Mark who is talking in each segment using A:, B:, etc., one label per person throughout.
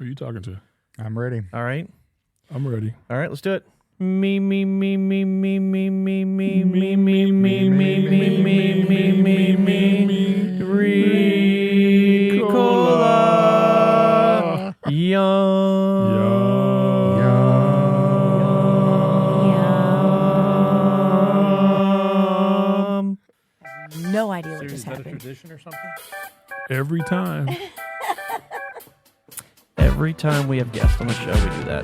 A: Who are you talking to?
B: I'm ready.
C: All right.
A: I'm ready.
C: All right, let's do it. Me, me, me, me, me, me, me, me, me, me, me, me, me, me, me, me, Ricola. Yum.
D: No idea what
E: Is
D: just
E: that a
D: happened.
E: tradition or something?
A: Every time.
C: Every time we have guests on the show, we do that.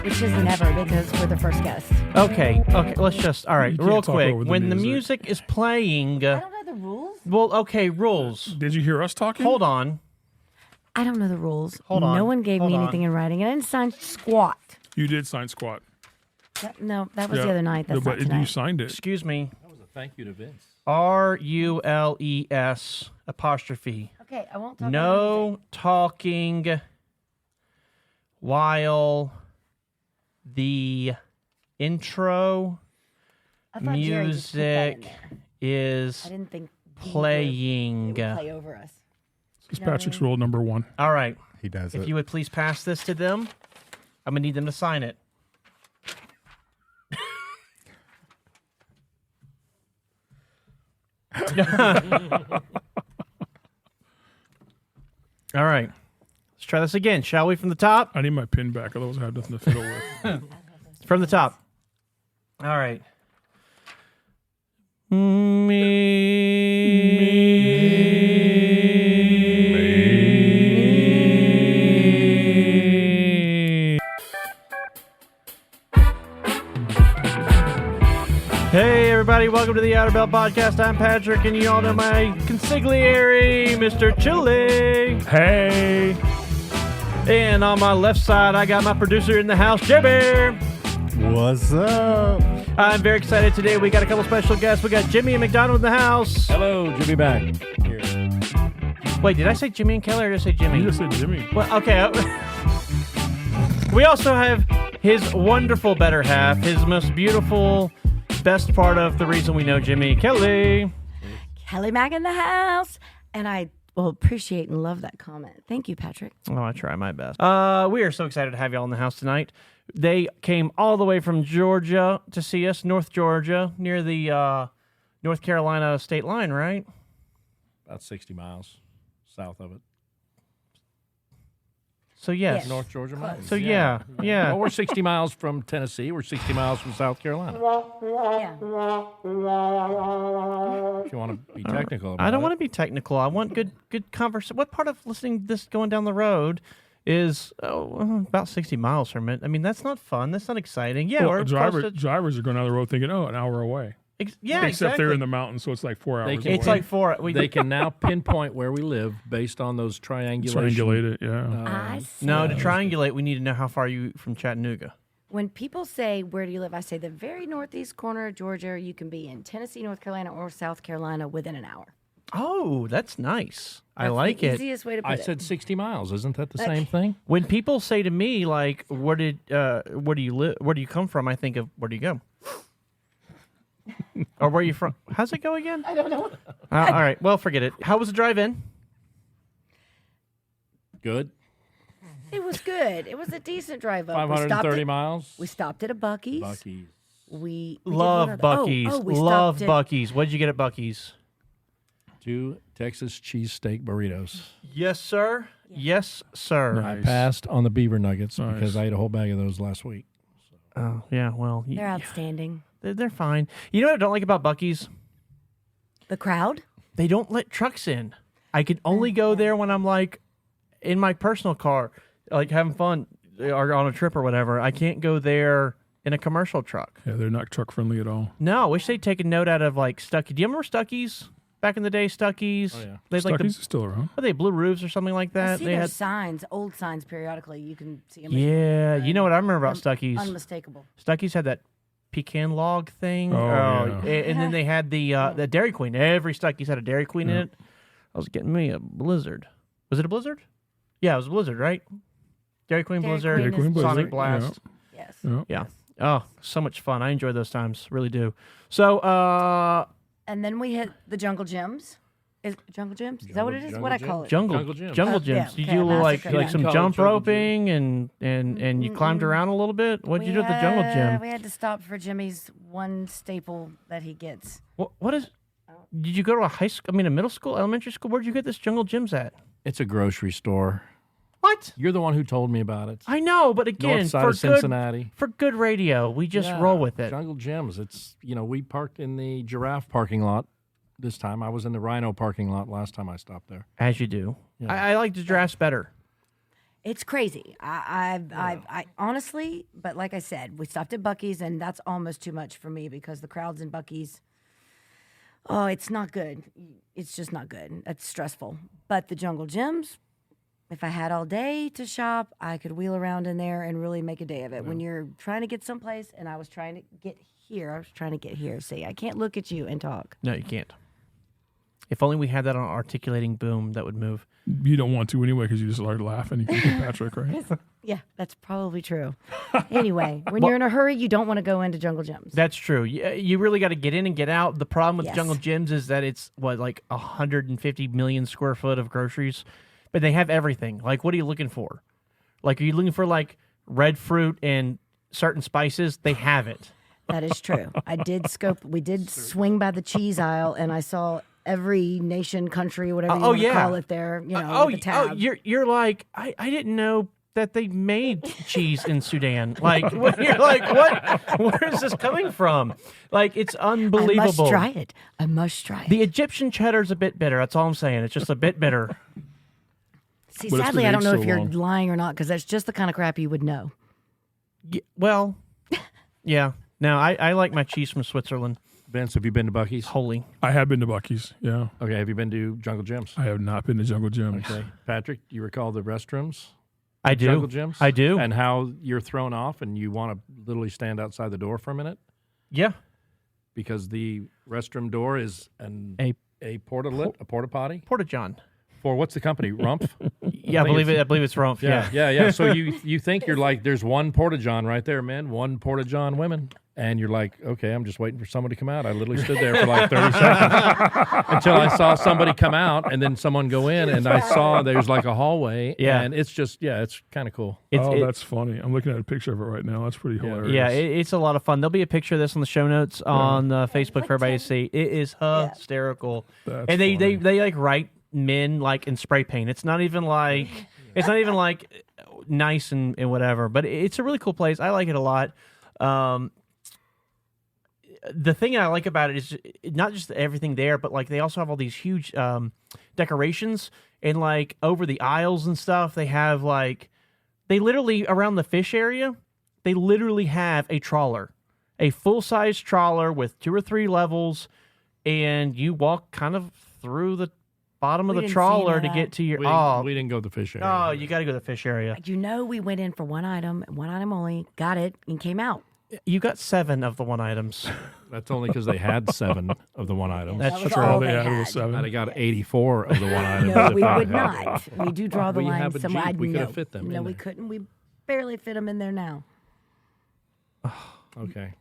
D: Which isn't ever because we're the first guest.
C: Okay, let's just, all right,
A: You can't
C: real
A: talk
C: quick.
A: over the
C: When the
A: music.
C: music is playing,
D: I don't know the rules.
C: well, okay, rules.
A: Did you hear us talking?
C: Hold on.
D: I don't know the rules.
C: Hold on.
D: No one gave
C: Hold
D: me
C: on.
D: anything in writing. I didn't sign squat.
A: You did sign squat.
D: No, that was
A: Yeah.
D: the other night. That's
A: No,
D: not
A: but
D: tonight.
A: you signed it.
C: Excuse me.
E: That was a thank you to Vince.
C: RULES apostrophe.
D: Okay, I won't talk about
C: No talking while the intro
D: the music. I thought Jerry just put that in
C: music
D: there.
C: is
D: I didn't think he
C: playing.
D: would play over us.
A: This is Patrick's rule number 1.
C: All right.
B: He does
C: If
B: it.
C: you would please pass this to them, I'm going to need them to sign it. All right. Let's try this again, shall we, from the top?
A: I need my pin back, otherwise I have nothing to fiddle with.
C: From the top. All right. Hey, everybody. Welcome to the Outer Belt Podcast. I'm Patrick, and you all know my consigliere, Mr. Chili.
A: Hey!
C: And on my left side, I got my producer in the house, Jimmy.
B: What's up?
C: I'm very excited today. We got a couple special guests. We got Jimmy and MacDonald in the house.
E: Hello, Jimmy back. Here.
C: Wait, did I say Jimmy and Kelly or did I say Jimmy?
A: You just said Jimmy.
C: Well, okay. We also have his wonderful better half, his most beautiful, best part of the reason we know Jimmy, Kelly.
D: Kelly Mac in the house. And I will appreciate and love that comment. Thank you, Patrick.
C: Oh, I try my best. We are so excited to have y'all in the house tonight. They came all the way from Georgia to see us, North Georgia, near the North Carolina state line, right?
E: About 60 miles south of it.
C: So, yes.
D: Yes.
E: North Georgia mountains.
C: So, yeah.
E: Well, we're 60 miles from Tennessee. We're 60 miles from South Carolina.
D: Yeah.
E: If you want to be technical about
C: I don't
E: it.
C: want to be technical. I want good conversation. What part of listening to this going down the road is about 60 miles from it? I mean, that's not fun. That's not exciting. Yeah,
A: Well,
C: we're
A: drivers are going down the road thinking, an hour away.
C: yeah,
A: Except they're
C: exactly.
A: in the mountains, so it's like 4 hours away.
C: It's like 4.
E: They can now pinpoint where we live based on those triangulation.
A: Triangulate it, yeah.
D: I see.
C: No, to triangulate, we need to know how far you from Chattanooga.
D: When people say, where do you live? I say the very northeast corner of Georgia. You can be in Tennessee, North Carolina, or South Carolina within an hour.
C: Oh, that's nice. I
D: That's
C: like
D: the
C: it.
D: easiest way to put
E: I
D: it.
E: said 60 miles. Isn't that the same thing?
C: When people say to me like, where do you live? Where do you come from? I think of where do you go? Or where are you from? How's it go again?
D: I don't know.
C: All right. Well, forget it. How was the drive-in?
E: Good.
D: It was good. It was a decent drive up.
E: 530 miles.
D: We stopped at a Buc-ee's.
E: Buc-ee's.
D: We did one
C: Love
D: other-
C: Buc-ee's.
D: we
C: Love
D: stopped at-
C: Buc-ee's. What did you get at Buc-ee's?
E: 2 Texas cheesesteak burritos.
C: Yes, sir. Yes, sir.
A: Nice.
E: I passed on the beaver nuggets
A: Nice.
E: because I ate a whole bag of those last week.
C: Oh, yeah. Well,
D: They're outstanding.
C: they're fine. You know what I don't like about Buc-ee's?
D: The crowd?
C: They don't let trucks in. I can only go there when I'm like in my personal car, like having fun or on a trip or whatever. I can't go there in a commercial truck.
A: Yeah, they're not truck friendly at all.
C: No, I wish they'd take a note out of like Stuckey. Do you remember Stuckey's back in the day? Stuckey's.
E: Oh, yeah.
C: They had, like
A: Stuckey's is still around.
C: they had blue roofs or something like
D: I
C: that.
D: see
C: They
D: their
C: had.
D: signs, old signs periodically. You can see them.
C: Yeah, you know what I remember about Stuckey's?
D: Unmistakable.
C: Stuckey's had that pecan log thing.
A: Oh, yeah.
C: And then they had the Dairy Queen. Every Stuckey's had a Dairy Queen in it. I was getting me a Blizzard. Was it a Blizzard? Yeah, it was a Blizzard, right? Dairy Queen
D: Dairy
C: Blizzard,
D: Queen
A: Dairy Queen
C: Sonic
A: Blizzard,
C: Blast.
D: Yes.
A: Yeah.
C: Yeah. Oh, so much fun. I enjoy those times. Really do. So,
D: And then we hit the Jungle Gyms. Is Jungle Gyms? Is that what it is? What I call it?
C: Jungle
E: Gyms.
C: Jungle
D: Oh, yeah,
C: gyms. You
D: okay,
C: do
D: that's
C: like
D: okay.
C: some
E: Call it
C: jump
E: jungle
C: roping and you climbed around a little bit. What'd you do at the jungle gym?
D: We had to stop for Jimmy's one staple that he gets.
C: What is? Did you go to a middle school, elementary school? Where'd you get this jungle gyms at?
E: It's a grocery store.
C: What?
E: You're the one who told me about it.
C: I know, but again,
E: North side
C: for
E: of Cincinnati.
C: for good radio, we just
E: Yeah,
C: roll with it.
E: Jungle Gyms. It's, we parked in the giraffe parking lot this time. I was in the rhino parking lot last time I stopped there.
C: As you do.
E: Yeah.
C: I like the giraffes better.
D: It's crazy. I honestly, but like I said, we stopped at Buc-ee's, and that's almost too much for me because the crowds in Buc-ee's, oh, it's not good. It's just not good. It's stressful. But the jungle gyms, if I had all day to shop, I could wheel around in there and really make a day of it. When you're trying to get someplace, and I was trying to get here. See, I can't look at you and talk.
C: No, you can't. If only we had that on an articulating boom that would move.
A: You don't want to anyway because you just start laughing. You can get Patrick, right?
D: Yeah, that's probably true. Anyway, when you're in a hurry, you don't want to go into jungle gyms.
C: That's true. You really got to get in and get out. The problem with
D: Yes.
C: jungle gyms is that it's like 150 million square foot of groceries, but they have everything. Like, what are you looking for? Like, are you looking for like red fruit and certain spices? They have it.
D: That is true. We did swing by the cheese aisle, and I saw every nation, country, whatever you want to call it there, with the tab.
C: You're like, I didn't know that they made cheese in Sudan. Like, you're like, what? Where is this coming from? Like, it's unbelievable.
D: I must try it.
C: The Egyptian cheddar's a bit bitter. That's all I'm saying. It's just a bit bitter.
D: See,
A: But it's
D: sadly,
A: been
D: I don't
A: aged
D: know
A: so
D: if you're
A: long.
D: lying or not, because that's just the kind of crap you would know.
C: Well, yeah. No, I like my cheese from Switzerland.
E: Vince, have you been to Buc-ee's?
C: Holy.
A: I have been to Buc-ee's. Yeah,
E: Okay, have you been to Jungle Gyms?
A: I have not been to Jungle Gyms.
E: Okay. Patrick, do you recall the restrooms?
C: I do.
E: Jungle Gyms?
C: I do.
E: And how you're thrown off and you want to literally stand outside the door for a minute?
C: Yeah.
E: Because the restroom door is a porta potty
C: Porta John.
E: for what's the company? Rumpf?
C: Yeah, I believe it's Rumpf. Yeah.
E: Yeah. So you think you're like, there's one porta john right there, men, one porta john women, and you're like, okay, I'm just waiting for someone to come out. I literally stood there for like 30 seconds until I saw somebody come out, and then someone go in, and I saw there's like a hallway.
C: Yeah.
E: And it's just it's kind of cool.
A: That's funny. I'm looking at a picture of it right now. That's pretty hilarious.
C: Yeah, it's a lot of fun. There'll be a picture of this on the show notes on Facebook for everybody to see. It is hysterical.
A: That's
C: And they
A: funny.
C: like write men like in spray paint. It's not even like nice and whatever, but it's a really cool place. I like it a lot. The thing I like about it is not just everything there, but like they also have all these huge decorations and like over the aisles and stuff. They have like they literally around the fish area. They literally have a trawler, a full size trawler with 2 or 3 levels, and you walk kind of through the bottom of
D: We
C: the
D: didn't see
C: trawler
D: any
C: to
D: of
C: get
D: that.
C: to your.
E: We didn't go to the fish area.
C: Oh, you got to go to the fish area.
D: We went in for one item only, got it, and came out.
C: You got 7 of the one items.
E: That's only because they had 7 of the one item.
C: That's
D: That was
C: true.
D: all
A: They
D: they
A: had
D: had.
A: was 7.
E: I'd have got 84 of the one item.
D: No, we would not. We do draw the
E: We
D: line
E: have a
D: somewhere.
E: Jeep. We could
D: No.
E: have fit them
D: No,
E: in
D: we
E: there.
D: couldn't. We barely fit them in there now.
E: Okay.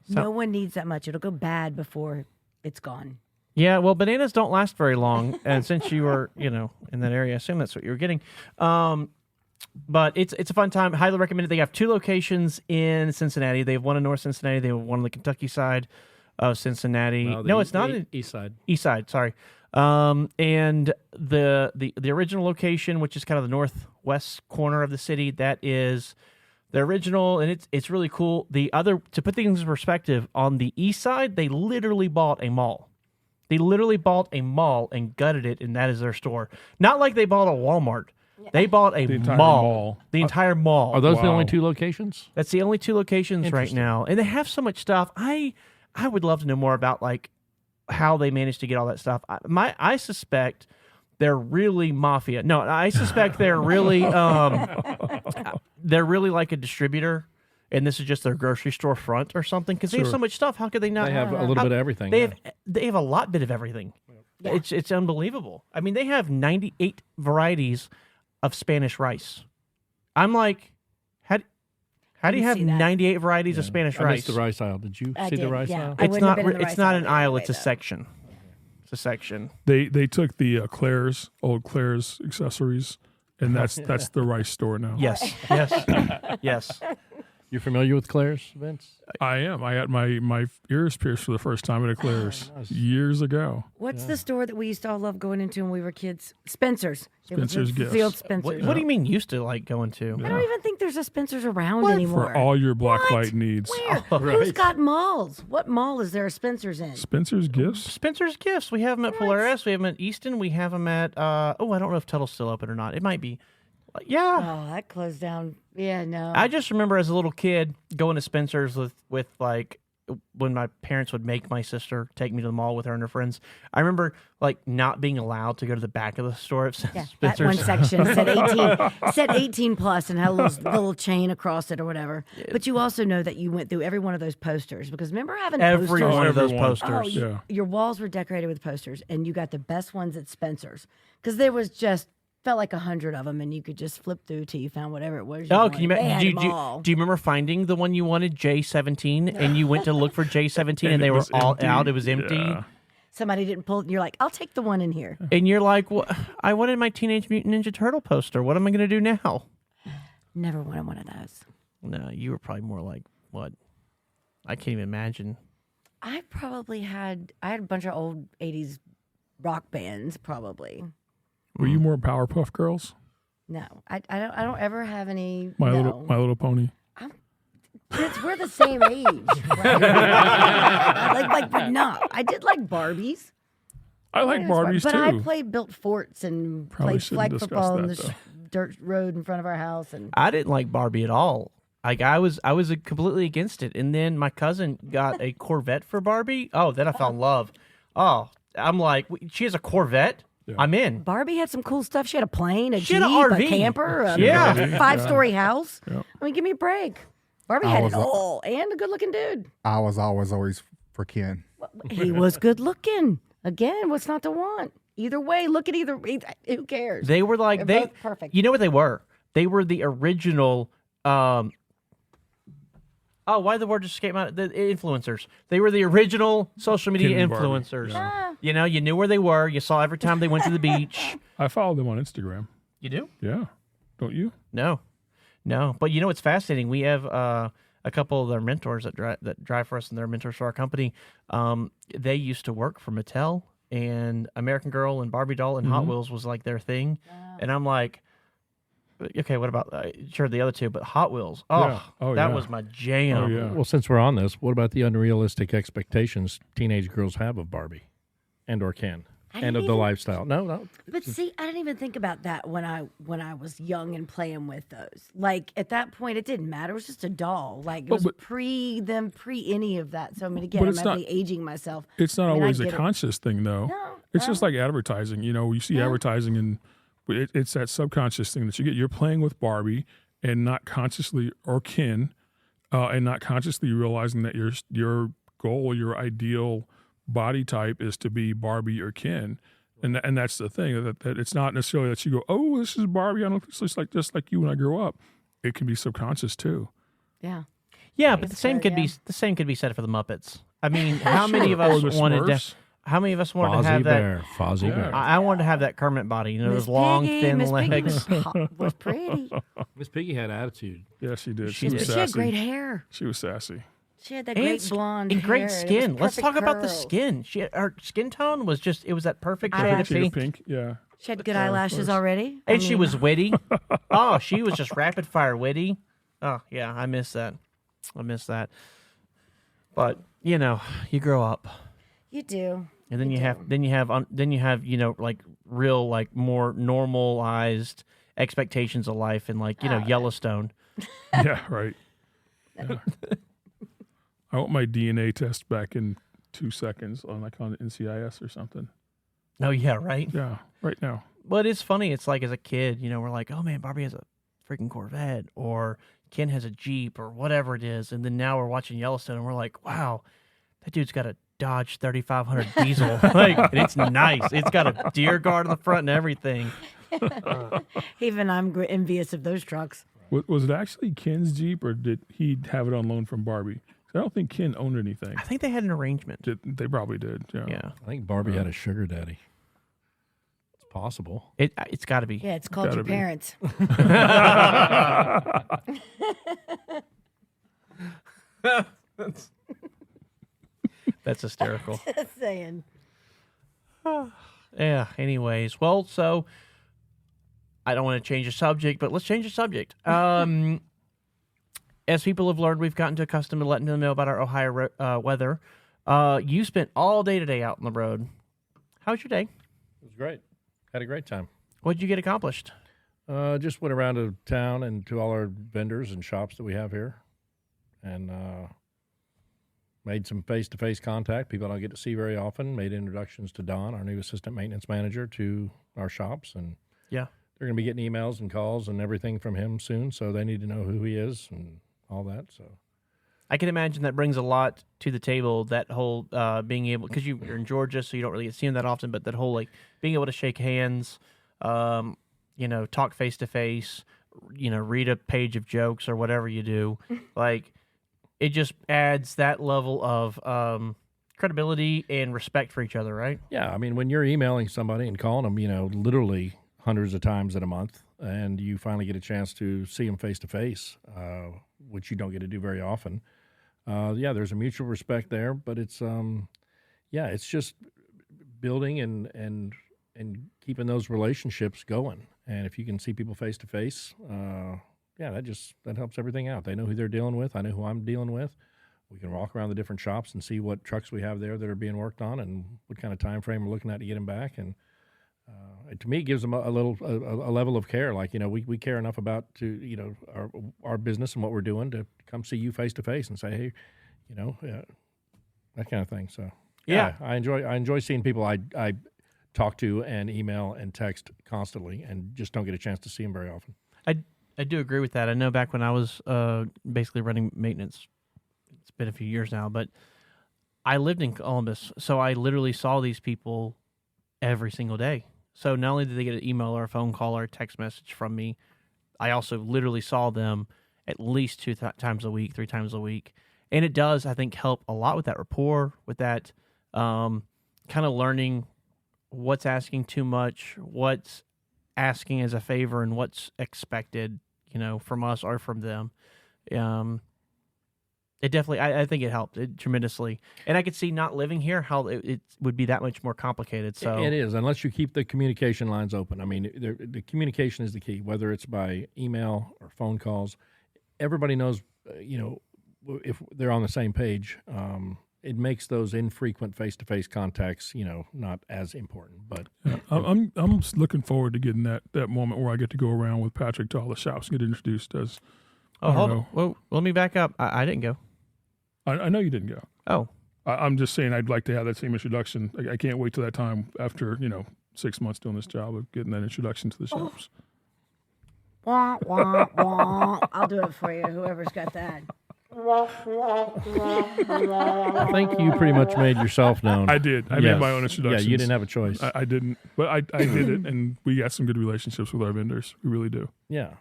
D: No one needs that much. It'll go bad before it's gone.
C: Yeah, well, bananas don't last very long, and since you were, in that area, I assume that's what you were getting. But it's a fun time. Highly recommend it. They have 2 locations in Cincinnati. They have one in North Cincinnati. They have one on the Kentucky side of Cincinnati. No, it's not in
E: East side.
C: East side. Sorry. And the original location, which is kind of the northwest corner of the city, that is the original, and it's really cool. The other, to put things in perspective, on the east side, they literally bought a mall. They literally bought a mall and gutted it, and that is their store. Not like they bought a Walmart. They bought a
A: entire
C: mall.
A: mall.
C: The entire mall.
E: Are those the
A: Wow.
E: only 2 locations?
C: That's the only 2 locations right
E: Interesting.
C: now, and they have so much stuff. I would love to know more about like how they managed to get all that stuff. I suspect they're really mafia. No, I suspect they're really like a distributor, and this is just their grocery store front or something because they have
A: Sure.
C: so much stuff. How could they not?
E: They have a little bit of everything.
C: They
E: yeah.
C: have a lot bit of everything.
D: Yeah.
C: It's unbelievable. I mean, they have 98 varieties of Spanish rice. I'm like, how do you
D: Didn't
C: have
D: see that.
C: 98 varieties of Spanish
E: I
C: rice?
E: missed the rice aisle. Did you
D: I
E: see the
D: did,
E: rice
D: yeah.
E: aisle?
D: I
C: It's
D: wouldn't have
C: not.
D: been in the
C: It's
D: rice
C: not
D: aisle
C: an
D: the
C: aisle.
D: other
C: It's a
D: way, though.
C: section. section.
A: They took the old Claire's accessories, and that's the Rice store now.
C: Yes. Yes.
E: You familiar with Claire's, Vince?
A: I am. I got my ears pierced for the first time at a Claire's years ago.
D: What's the store that we used to all love going into when we were kids? Spencer's.
A: Spencer's Gifts.
D: Field Spencer's.
C: What do you mean used to like going to?
D: I don't even think there's a Spencer's around anymore.
A: For all your black light needs.
D: Where? Who's got malls? What mall is there a Spencer's in?
A: Spencer's Gifts?
C: Spencer's Gifts. We have them at Polaris. We have them at Easton. We have them at, I don't know if Tuttle's still open or not. It might be. Yeah.
D: Oh, that closed down. Yeah, no.
C: I just remember as a little kid going to Spencer's with like when my parents would make my sister take me to the mall with her and her friends. I remember like not being allowed to go to the back of the store at Spencer's.
D: That one section said 18 plus and had a little chain across it or whatever. But you also know that you went through every one of those posters because remember having
C: Every
D: posters?
C: one of those
A: Everyone.
C: posters.
D: Oh, your walls were decorated with posters, and you got the best ones at Spencer's because there was just felt like 100 of them, and you could just flip through till you found whatever it was.
C: Oh, can you imagine?
D: imagine?
C: Do you remember finding the one you wanted, J17, and you went to look for J17, and they
A: it
C: were
A: was
C: all
A: empty.
C: out? It was empty.
A: Yeah.
D: Somebody didn't pull it, and you're like, I'll take the one in here.
C: And you're like, well, I wanted my Teenage Mutant Ninja Turtle poster. What am I going to do now?
D: Never wanted one of those.
C: No, you were probably more like, what? I can't even imagine.
D: I had a bunch of old 80s rock bands, probably.
A: Were you more Powerpuff Girls?
D: No, I don't ever have any.
A: My
D: no.
A: Little Pony.
D: We're the same age. Right? But no, I did like Barbies.
A: I like Barbies
D: but
A: too.
D: I built forts and
A: Probably
D: played
A: shouldn't
D: flag
A: discuss
D: football on
A: that,
D: the
A: though.
D: dirt road in front of our house. And
C: I didn't like Barbie at all. Like I was completely against it. And then my cousin got a Corvette for Barbie. Oh, then I fell in love. Oh, I'm like, she has a Corvette.
A: Yeah.
C: I'm in.
D: Barbie had some cool stuff. She had a plane, a
C: She
D: Jeep,
C: had an RV.
D: a camper, a
C: Yeah.
D: 5-story house.
A: Yeah.
D: I mean, give me a break. Barbie
B: I
D: had
B: was
D: it all, and a good-looking dude.
B: I was always for Ken.
D: He was good-looking. Again, what's not to want? Either way, look at either. Who cares?
C: They were like
D: They're
C: they
D: both perfect.
C: You know what they were? They were the original. Why the word just came out? The influencers. They were the original social media
A: Ken and Barbie.
C: influencers.
A: Yeah.
C: You know, you knew where they were. You saw every time they went to the beach.
A: I follow them on Instagram.
C: You do?
A: Yeah. Don't you?
C: No. But you know what's fascinating? We have a couple of their mentors that drive for us, and they're mentors for our company. They used to work for Mattel, and American Girl and Barbie doll and Hot Wheels was like their thing. And I'm like, okay, what about sure the other two, but Hot Wheels?
A: Yeah. Oh,
C: that
A: yeah.
C: was my jam.
A: Oh, yeah.
E: Well, since we're on this, what about the unrealistic expectations teenage girls have of Barbie and or Ken and of the lifestyle? No.
D: But see, I didn't even think about that when I was young and playing with those. Like at that point, it didn't matter. It was just a doll. Like it was pre any of that. So I mean, again,
A: But
D: I'm
A: it's not-
D: actually aging myself.
A: It's not
D: I mean, I
A: always a
D: get it.
A: conscious thing, though.
D: No,
A: It's just like advertising. You know, you see advertising, and it's that subconscious thing that you get. You're playing with Barbie and not consciously, or Ken, and not consciously realizing that your goal, your ideal body type is to be Barbie or Ken. And that's the thing, that it's not necessarily that you go, oh, this is Barbie. I don't think it's just like you when I grow up. It can be subconscious too.
D: Yeah.
C: Yeah, but the same
D: fair,
C: could be said for the Muppets. I mean, how many of
A: Or
C: us
A: the
C: wanted to?
A: Smurfs.
C: How many of us wanted to
E: Fozzie
C: have that?
E: Bear. Fozzie Bear.
C: I wanted to have that Kermit body. You know,
D: Miss
C: those long,
D: Piggy,
C: thin
D: Miss Piggy
C: legs.
D: was pretty.
E: Miss Piggy had attitude.
A: Yeah, she did.
C: She
A: She was
C: did.
D: She
A: sassy.
D: had great hair.
A: She was sassy.
D: She had that
C: And
D: great blonde
C: and great
D: hair, and it was
C: skin. Let's
D: perfect
C: talk about the
D: curls.
C: skin. Her skin tone was it was that perfect shade of
A: Shade of
C: pink.
A: pink. Yeah.
D: She had good eyelashes already.
C: And she was witty. Oh, she was just rapid fire witty. Oh, yeah, I miss that. But, you know, you grow up.
D: You do.
C: And then you have, you know, like real, like more normalized expectations of life and like, you know, Yellowstone.
A: Yeah, right. Yeah. I want my DNA test back in 2 seconds on NCIS or something.
C: Oh, yeah, right?
A: Yeah, right now.
C: But it's funny. It's like as a kid, you know, we're like, oh man, Barbie has a freaking Corvette, or Ken has a Jeep, or whatever it is. And then now we're watching Yellowstone and we're like, wow, that dude's got a Dodge 3500 diesel. Like, and it's nice. It's got a deer guard in the front and everything.
D: Even I'm envious of those trucks.
A: Was it actually Ken's Jeep, or did he have it on loan from Barbie? I don't think Ken owned anything.
C: I think they had an arrangement.
A: They probably did. Yeah.
C: Yeah.
E: I think Barbie had a sugar daddy. It's possible.
C: It's got to be.
D: Yeah, it's called
A: Gotta
D: your
A: be.
D: parents.
C: That's hysterical.
D: Just saying.
C: Yeah. Anyways, well, so I don't want to change the subject, but let's change the subject. As people have learned, we've gotten accustomed to letting them know about our Ohio weather. You spent all day today out on the road. How was your day?
E: It was great. Had a great time.
C: What did you get accomplished?
E: Just went around to town and to all our vendors and shops that we have here, and made some face-to-face contact. People I don't get to see very often. Made introductions to Don, our new assistant maintenance manager, to our shops, and
C: Yeah.
E: they're going to be getting emails and calls and everything from him soon. So they need to know who he is and all that. So
C: I can imagine that brings a lot to the table, that whole being able, because you're in Georgia, so you don't really get to see them that often, but that whole, like, being able to shake hands, talk face-to-face, read a page of jokes or whatever you do, like, it just adds that level of credibility and respect for each other, right?
E: yeah, I mean, when you're emailing somebody and calling them, literally hundreds of times in a month, and you finally get a chance to see them face-to-face, which you don't get to do very often. There's a mutual respect there, but it's it's just building and keeping those relationships going. And if you can see people face to face, that helps everything out. They know who they're dealing with. I know who I'm dealing with. We can walk around the different shops and see what trucks we have there that are being worked on and what kind of time frame we're looking at to get them back. And to me, it gives them a level of care. Like, we care enough about our business and what we're doing to come see you face to face and say, hey, that kind of thing. So
C: Yeah.
E: I enjoy seeing people I talk to and email and text constantly, and just don't get a chance to see them very often.
C: I do agree with that. I know back when I was basically running maintenance, it's been a few years now, but I lived in Columbus, so I literally saw these people every single day. So not only did they get an email or a phone call or a text message from me, I also literally saw them at least two times a week, 3 times a week. And it does, I think, help a lot with that rapport, with that kind of learning what's asking too much, what's asking as a favor, and what's expected, from us or from them. It definitely, I think it helped tremendously. And I could see not living here how it would be that much more complicated. So
E: It is, unless you keep the communication lines open. I mean, the communication is the key, whether it's by email or phone calls. Everybody knows, if they're on the same page. It makes those infrequent face-to-face contacts, not as important. But
A: I'm looking forward to getting that moment where I get to go around with Patrick to all the shops and get introduced as.
C: hold on. Whoa, let me back up. I didn't go.
A: I know you didn't go.
C: Oh,
A: I'm just saying I'd like to have that same introduction. I can't wait till that time after 6 months doing this job of getting that introduction to the shops.
D: Wah, wah, wah. I'll do it for you, whoever's got that.
E: I think you pretty much made yourself known.
A: I did. I made my own introductions.
E: Yeah, you didn't have a choice.
A: I didn't, but I did it, and we got some good relationships with our vendors. We really do.
E: Yeah,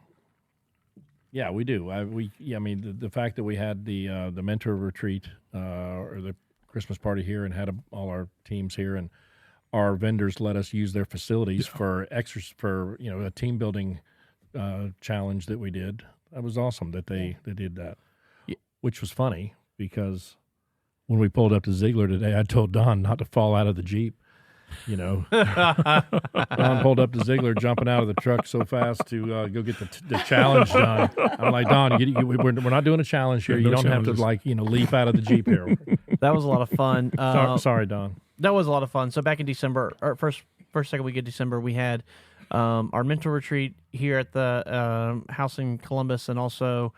E: we do. The fact that we had the mentor retreat or the Christmas party here and had all our teams here, and our vendors let us use their facilities for a team building challenge that we did. That was awesome that they did that. Which was funny because when we pulled up to Ziegler today, I told Don not to fall out of the Jeep. Don pulled up to Ziegler, jumping out of the truck so fast to go get the challenge done. I'm like, Don, we're not doing a challenge here.
A: Yeah,
E: you
A: no
E: don't have to leap out of the Jeep here.
C: that was a lot of fun.
E: Sorry, Don.
C: That was a lot of fun. So back in December, or second week of December, we had our mental retreat here at the house in Columbus, and also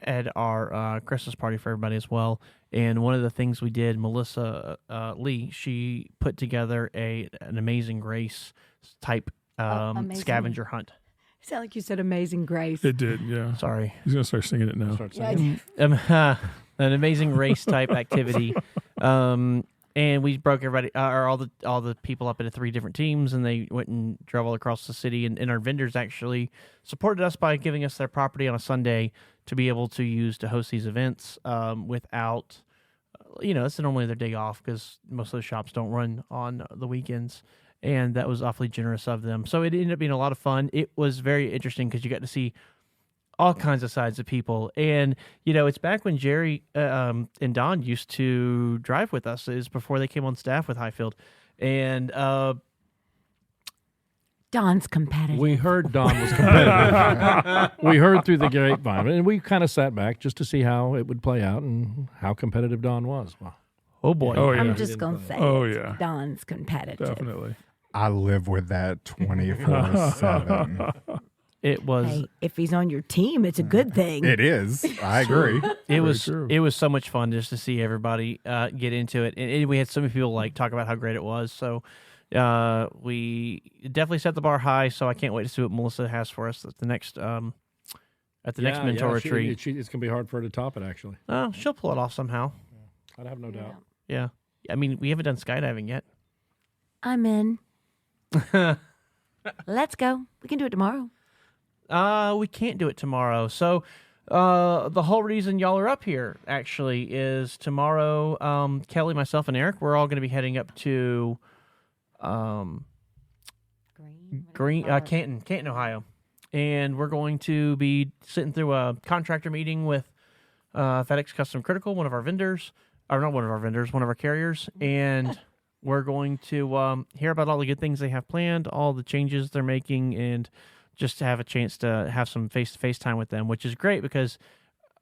C: at our Christmas party for everybody as well. And one of the things we did, Melissa Lee, she put together an Amazing Grace type
D: Amazing.
C: scavenger hunt.
D: Sound like you said Amazing Grace.
A: It did, yeah.
C: Sorry.
A: He's going to start singing it now.
E: Start saying it.
C: An Amazing Race type activity. And we broke everybody, or all the people up into 3 different teams, and they went and drove all across the city. And our vendors actually supported us by giving us their property on a Sunday to be able to use to host these events without it's normally their day off because most of the shops don't run on the weekends. And that was awfully generous of them. So it ended up being a lot of fun. It was very interesting because you got to see all kinds of sides of people. And, it's back when Jerry and Don used to drive with us. Is before they came on staff with Hyfield. And
D: Don's competitive.
E: We heard Don was competitive. We heard through the grapevine, and we kind of sat back just to see how it would play out and how competitive Don was. Well,
C: oh boy.
A: Oh, yeah.
D: I'm just going to say Don's competitive.
A: Definitely.
B: I live with that 24/7.
C: It was.
D: Hey, if he's on your team, it's a good thing.
B: It is. I agree.
C: It was
A: true.
C: it was so much fun just to see everybody get into it, and we had so many people talk about how great it was. So we definitely set the bar high. So I can't wait to see what Melissa has for us at the next next mentor retreat.
E: It's going to be hard for her to top it. Actually,
C: She'll pull it off somehow.
E: I'd have no doubt.
C: Yeah, I mean we haven't done skydiving yet.
D: I'm in. Let's go. We can do it tomorrow.
C: We can't do it tomorrow. So the whole reason y'all are up here actually is tomorrow. Kelly, myself, and Eric, we're all going to be heading up to Canton, Ohio, and we're going to be sitting through a contractor meeting with FedEx Custom Critical, one of our vendors, or not one of our vendors, one of our carriers, and we're going to hear about all the good things they have planned, all the changes they're making, and just to have a chance to have some face-to-face time with them, which is great because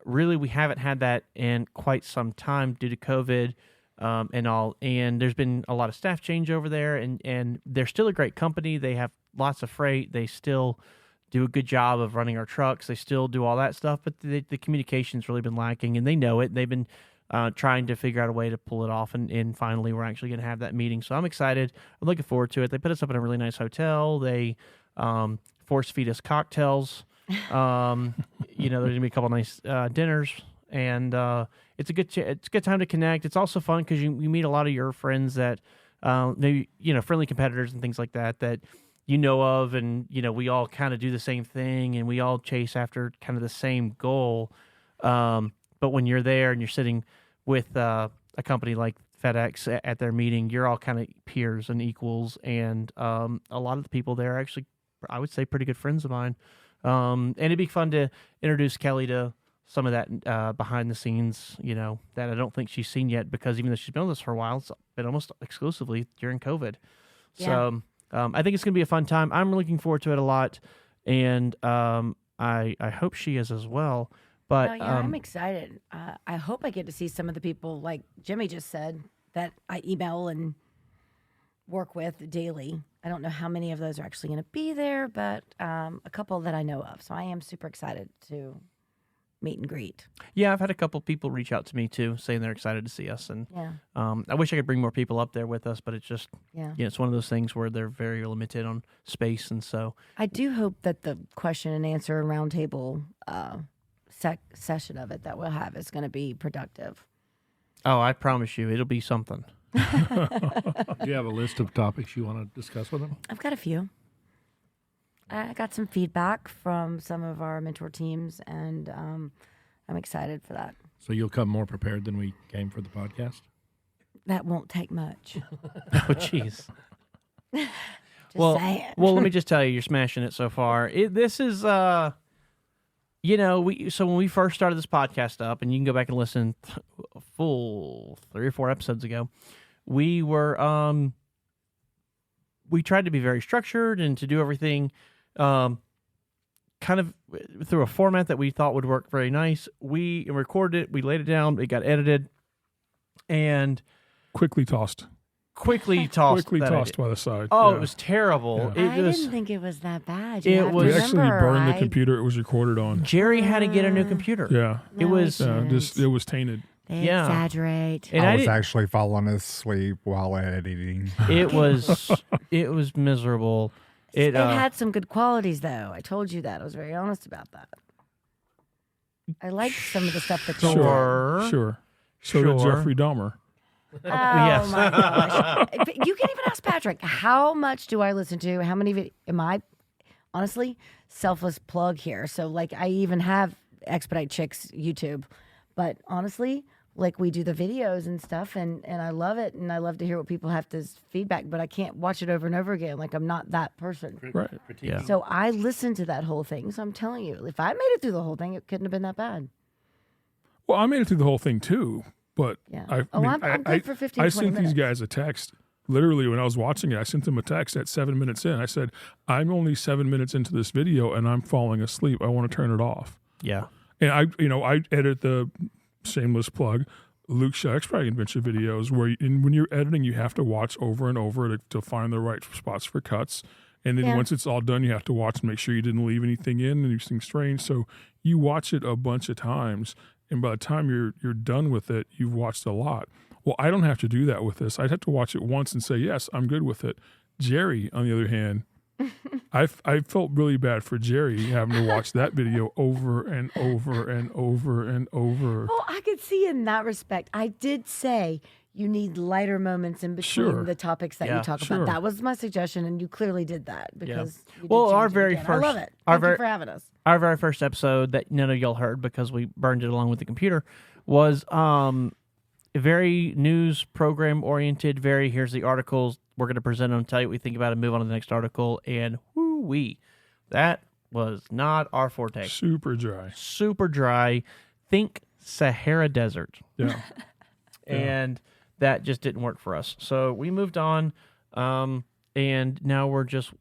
C: really we haven't had that in quite some time due to COVID and all. And there's been a lot of staff change over there, and they're still a great company. They have lots of freight. They still do a good job of running our trucks. They still do all that stuff, but the communication's really been lacking, and they know it. They've been trying to figure out a way to pull it off, and finally we're actually going to have that meeting. So I'm excited. I'm looking forward to it. They put us up in a really nice hotel. They force feed us cocktails. There's going to be a couple nice dinners, and it's a good time to connect. It's also fun because you meet a lot of your friends that maybe friendly competitors and things like that you know of, and we all kind of do the same thing, and we all chase after kind of the same goal. But when you're there and you're sitting with a company like FedEx at their meeting, you're all kind of peers and equals, and a lot of the people there are actually, I would say, pretty good friends of mine. And it'd be fun to introduce Kelly to some of that behind the scenes, that I don't think she's seen yet, because even though she's been with us for a while, it's been almost exclusively during COVID.
D: Yeah.
C: So I think it's going to be a fun time. I'm looking forward to it a lot, and I hope she is as well. But
D: I'm excited. I hope I get to see some of the people, like Jimmy just said, that I email and work with daily. I don't know how many of those are actually going to be there, but a couple that I know of. So I am super excited to meet and greet.
C: Yeah, I've had a couple people reach out to me too, saying they're excited to see us, and I wish I could bring more people up there with us, but it's just it's one of those things where they're very limited on space, and so
D: I do hope that the question and answer and roundtable session of it that we'll have is going to be productive.
C: Oh, I promise you, it'll be something.
E: Do you have a list of topics you want to discuss with them?
D: I've got a few. I got some feedback from some of our mentor teams, and I'm excited for that.
E: So you'll come more prepared than we came for the podcast?
D: That won't take much.
C: Oh, jeez.
D: Saying.
C: Well, let me just tell you, you're smashing it so far. This is, so when we first started this podcast up, and you can go back and listen a full 3 or 4 episodes ago, we were, we tried to be very structured and to do everything kind of through a format that we thought would work very nice. We recorded it, we laid it down, it got edited, and
A: Quickly tossed
C: by the side. Oh, yeah. It was terrible.
A: Yeah.
D: I didn't think it was that bad.
C: It was.
A: We actually burned the computer it was recorded on.
C: Jerry had to get a new computer.
A: Yeah.
C: It was.
A: It was tainted.
D: They exaggerate.
C: And
B: I was actually falling asleep while editing.
C: It was miserable. It
D: had some good qualities, though. I told you that. I was very honest about that. I liked some of the stuff that you did.
A: Sure. So did Jeffrey Dahmer.
D: Oh,
C: yes.
D: my gosh. You can even ask Patrick, how much do I listen to? How many of it am I, honestly, selfless plug here. So, I even have Expedite Chicks YouTube. But honestly, like we do the videos and stuff, and I love it, and I love to hear what people have to feedback, but I can't watch it over and over again. Like, I'm not that person.
A: Right.
C: Yeah.
D: So I listened to that whole thing. So I'm telling you, if I made it through the whole thing, it couldn't have been that bad.
A: Well, I made it through the whole thing too, but
D: Yeah.
A: I'm
D: good for 15,
A: I
D: 20
A: sent these
D: minutes.
A: guys a text. Literally, when I was watching it, I sent them a text at 7 minutes in. I said, "I'm only 7 minutes into this video, and I'm falling asleep. I want to turn it off."
C: Yeah.
A: And I edit the shameless plug Luke Shack's Pride Convention videos where when you're editing, you have to watch over and over to find the right spots for cuts. And then
D: Yeah.
A: once it's all done, you have to watch and make sure you didn't leave anything in and anything strange. So you watch it a bunch of times, and by the time you're done with it, you've watched a lot. Well, I don't have to do that with this. I'd have to watch it once and say, yes, I'm good with it. Jerry, on the other hand, I felt really bad for Jerry having to watch that video over and over and over and over.
D: Oh, I could see in that respect. I did say you need lighter moments in between
A: Sure.
D: the topics that
C: Yeah,
D: you talk
A: sure.
D: about. That was my suggestion, and you clearly did that because you did
C: Well,
D: change
C: our
D: it
C: very
D: again. I love
C: first-
D: it.
C: our
D: Thank
C: very-
D: you for having us.
C: Our very first episode that none of y'all heard because we burned it along with the computer was very news program oriented. Very here's the articles we're going to present them, tell you what we think about it, move on to the next article, and whoo-wee, that was not our forte.
A: Super dry.
C: Super dry. Think Sahara Desert.
A: Yeah.
C: And that just didn't work for us. So we moved on, and now we're just